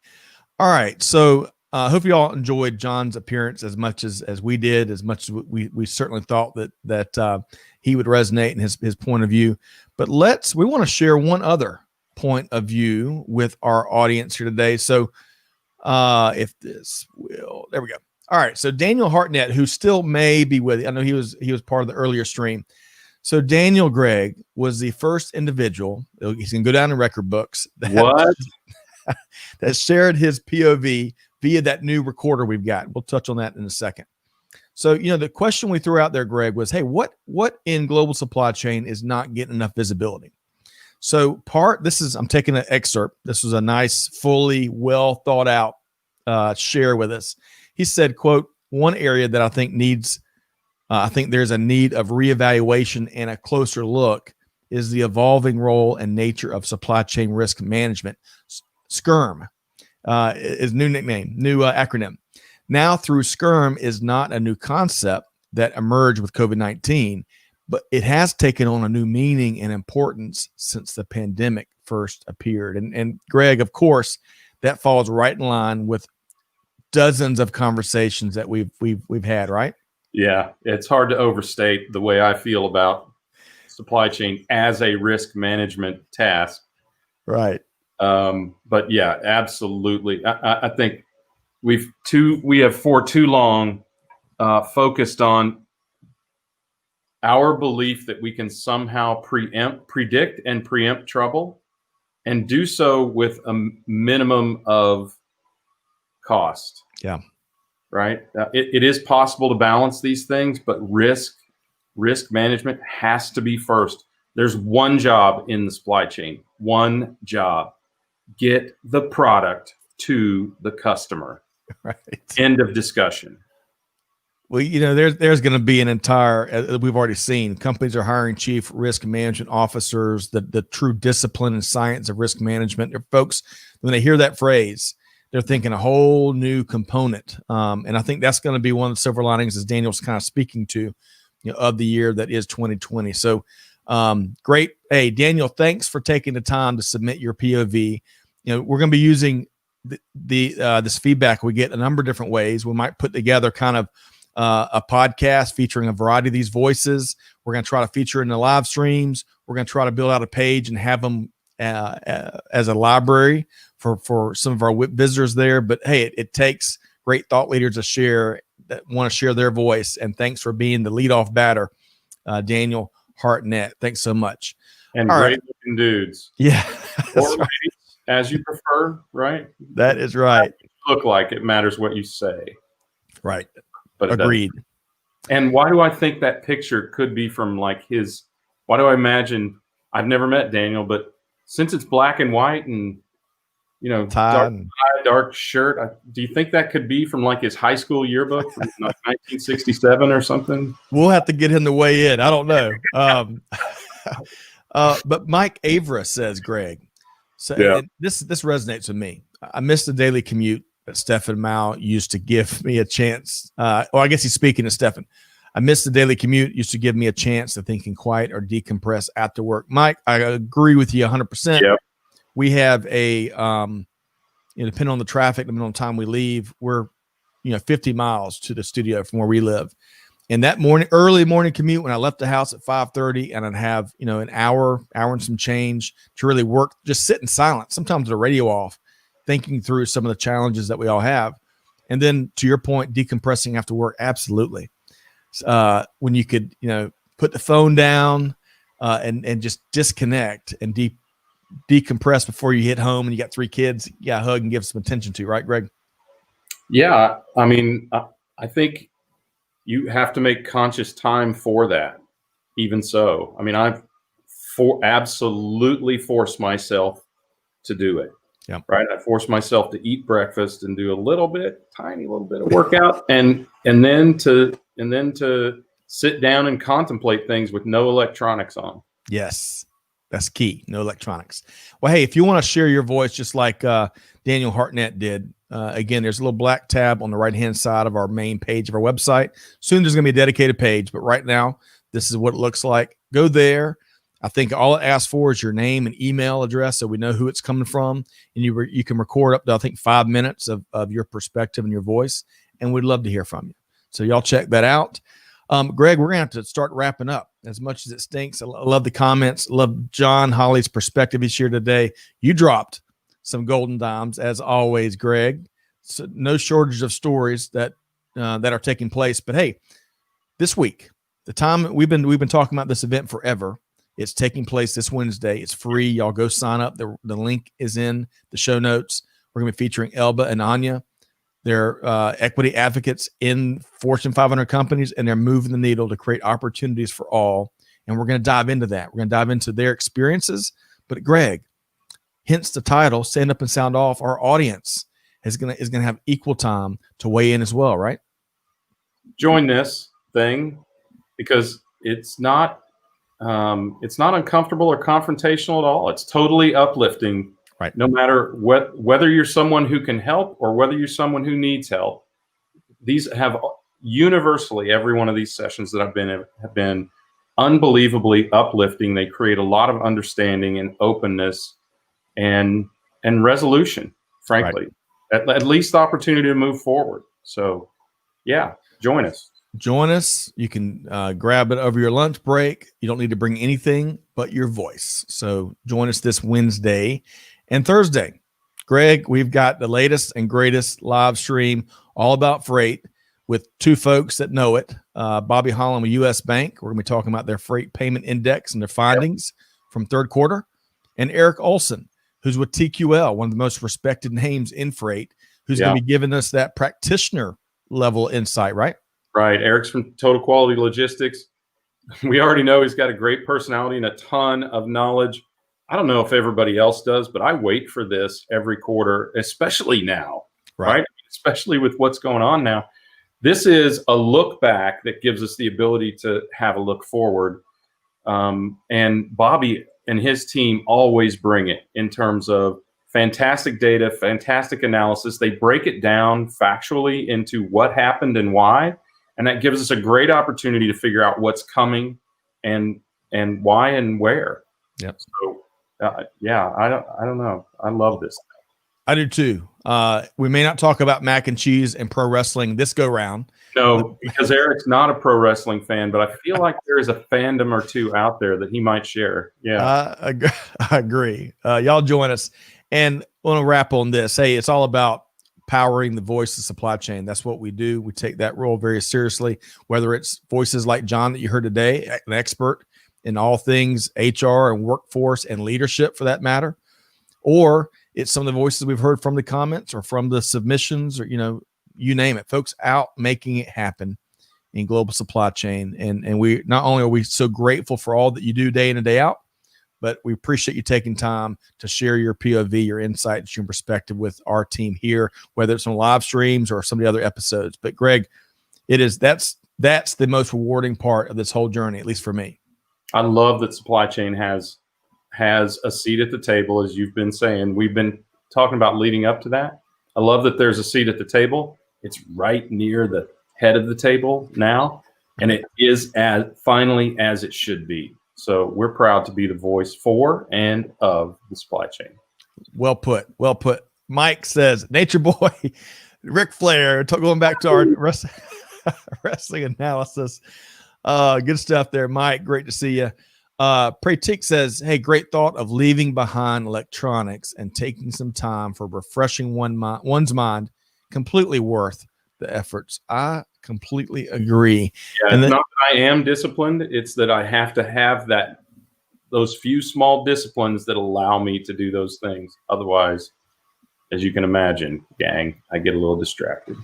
All right. So I hope you all enjoyed John's appearance as much as we did, as much as we certainly thought that he would resonate in his point of view. But we want to share one other point of view with our audience here today. So there we go. All right. So Daniel Hartnett, who still may be with you, I know he was part of the earlier stream. So Daniel Gregg was the first individual, he's going to go down in record books, that shared his POV via that new recorder we've got. We'll touch on that in a second. So, the question we threw out there, Greg, was, hey, what in global supply chain is not getting enough visibility? So I'm taking an excerpt. This was a nice, fully well thought out share with us. He said, quote, one area that I think there's a need of reevaluation and a closer look is the evolving role and nature of supply chain risk management. SCRM is new nickname, new acronym. Now through SCRM is not a new concept that emerged with COVID-19, but it has taken on a new meaning and importance since the pandemic first appeared. And Greg, of course, that falls right in line with dozens of conversations that we've had, right? Yeah, it's hard to overstate the way I feel about supply chain as a risk management task. Right. But yeah, absolutely. I think we have for too long focused on our belief that we can somehow predict and preempt trouble and do so with a minimum of cost. Yeah. Right. It is possible to balance these things, but risk management has to be first. There's one job in the supply chain, one job: get the product to the customer. Right. End of discussion. Well, there's going to be an entire, we've already seen, companies are hiring chief risk management officers, the true discipline and science of risk management. Folks, when they hear that phrase, they're thinking a whole new component. And I think that's going to be one of the silver linings, as Daniel's kind of speaking to, of the year that is 2020. So great. Hey, Daniel, thanks for taking the time to submit your POV. We're going to be using this feedback we get a number of different ways. We might put together kind of a podcast featuring a variety of these voices. We're going to try to feature in the live streams. We're going to try to build out a page and have them as a library for some of our visitors there. But hey, it takes great thought leaders that want to share their voice. And thanks for being the leadoff batter, Daniel Hartnett. Thanks so much. And all great looking dudes. Yeah. Or ladies, as you prefer, right? That is right. Look like it matters what you say. Right. But agreed. And why do I think that picture could be from why do I imagine, I've never met Daniel, but since it's black and white and, dark shirt, do you think that could be from his high school yearbook from 1967 or something? We'll have to get him to weigh in. I don't know. But Mike Avra says, Greg, so yeah. This resonates with me. I missed the daily commute that Stefan Mao used to give me a chance. I guess he's speaking to Stefan. I missed the daily commute, used to give me a chance to think and quiet or decompress after work. Mike, I agree with you 100%. Yep. We have depending on the traffic, depending on the time we leave, we're, 50 miles to the studio from where we live. And that early morning commute, when I left the house at 5:30 and I'd have, an hour and some change to really work, just sit in silence, sometimes with the radio off, thinking through some of the challenges that we all have. And then to your point, decompressing after work. Absolutely. When you could, put the phone down and just disconnect and decompress before you hit home and you got 3 kids, you got to hug and give some attention to, right, Greg? Yeah. I mean, I think you have to make conscious time for that. Even so, I mean, I've absolutely forced myself to do it. Yeah. Right. I forced myself to eat breakfast and do tiny little bit of workout and then to sit down and contemplate things with no electronics on. Yes. That's key. No electronics. Well, hey, if you want to share your voice, just like Daniel Hartnett did, again, there's a little black tab on the right-hand side of our main page of our website. Soon there's going to be a dedicated page, but right now, this is what it looks like. Go there. I think all it asks for is your name and email address, so we know who it's coming from. And you can record up to, I think, 5 minutes of your perspective and your voice, and we'd love to hear from you. So y'all check that out. Greg, we're going to have to start wrapping up. As much as it stinks, I love the comments. Love John Holly's perspective he's here today. You dropped some golden dimes, as always, Greg. So no shortage of stories that are taking place. But hey, this week, the time we've been talking about this event forever. It's taking place this Wednesday. It's free. Y'all go sign up. The link is in the show notes. We're going to be featuring Elba and Anya. They're equity advocates in Fortune 500 companies, and they're moving the needle to create opportunities for all. And we're going to dive into that. We're going to dive into their experiences. But Greg, hence the title, Stand Up and Sound Off, our audience is going to have equal time to weigh in as well, right? Join this thing because it's not uncomfortable or confrontational at all. It's totally uplifting. Right. No matter whether you're someone who can help or whether you're someone who needs help, these have universally, every one of these sessions that I've been in have been unbelievably uplifting. They create a lot of understanding and openness and resolution, frankly, right. At least the opportunity to move forward. So yeah, join us. Join us. You can grab it over your lunch break. You don't need to bring anything but your voice. So join us this Wednesday and Thursday. Greg, we've got the latest and greatest live stream all about freight with 2 folks that know it. Bobby Holland with U.S. Bank. We're going to be talking about their freight payment index and their findings from third quarter. And Eric Olson, who's with TECHuila, one of the most respected names in freight, who's going to be giving us that practitioner level insight, right? Right. Eric's from Total Quality Logistics. We already know he's got a great personality and a ton of knowledge. I don't know if everybody else does, but I wait for this every quarter, especially now, right? Especially with what's going on now. This is a look back that gives us the ability to have a look forward. And Bobby and his team always bring it in terms of fantastic data, fantastic analysis. They break it down factually into what happened and why. And that gives us a great opportunity to figure out what's coming and why and where. Yep. So, yeah, I don't know. I love this. I do too. We may not talk about mac and cheese and pro wrestling this go round. No, because Eric's not a pro wrestling fan, but I feel like there is a fandom or two out there that he might share. Yeah. I agree. Y'all join us. And I want to wrap on this. Hey, it's all about powering the voice of supply chain. That's what we do. We take that role very seriously, whether it's voices like John that you heard today, an expert in all things HR and workforce and leadership for that matter, or it's some of the voices we've heard from the comments or from the submissions or, you name it, folks out making it happen in global supply chain. And we, not only are we so grateful for all that you do day in and day out, but we appreciate you taking time to share your POV, your insights, your perspective with our team here, whether it's on live streams or some of the other episodes. But Greg, that's the most rewarding part of this whole journey, at least for me. I love that supply chain has a seat at the table, as you've been saying. We've been talking about leading up to that. I love that there's a seat at the table. It's right near the head of the table now, and it is finally as it should be. So we're proud to be the voice for and of the supply chain. Well put. Well put. Mike says, Nature Boy, Ric Flair, going back to our wrestling analysis. Good stuff there, Mike. Great to see you. Pratik says, hey, great thought of leaving behind electronics and taking some time for refreshing one's mind. Completely worth the efforts. I completely agree. Yeah, it's not that I am disciplined. It's that I have to have those few small disciplines that allow me to do those things. Otherwise, as you can imagine, gang, I get a little distracted.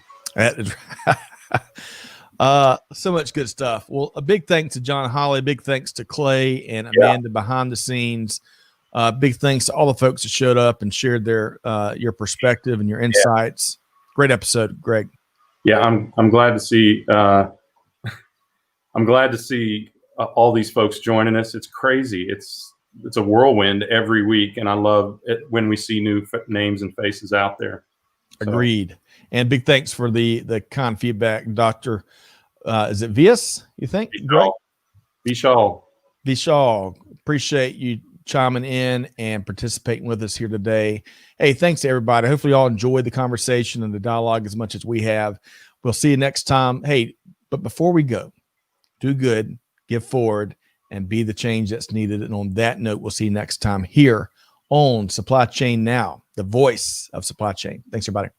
So much good stuff. Well, a big thanks to John Holly, big thanks to Clay and Amanda behind the scenes. Big thanks to all the folks that showed up and shared their your perspective and your insights. Great episode, Greg. Yeah, I'm glad to see. I'm glad to see all these folks joining us. It's crazy. It's a whirlwind every week, and I love it when we see new names and faces out there. So. Agreed. And big thanks for the kind feedback, Dr. Is it Vias, you think? Vishal. Appreciate you chiming in and participating with us here today. Hey, thanks to everybody. Hopefully you all enjoyed the conversation and the dialogue as much as we have. We'll see you next time. Hey, but before we go, do good, give forward, and be the change that's needed. And on that note, we'll see you next time here on Supply Chain Now, the voice of supply chain. Thanks, everybody.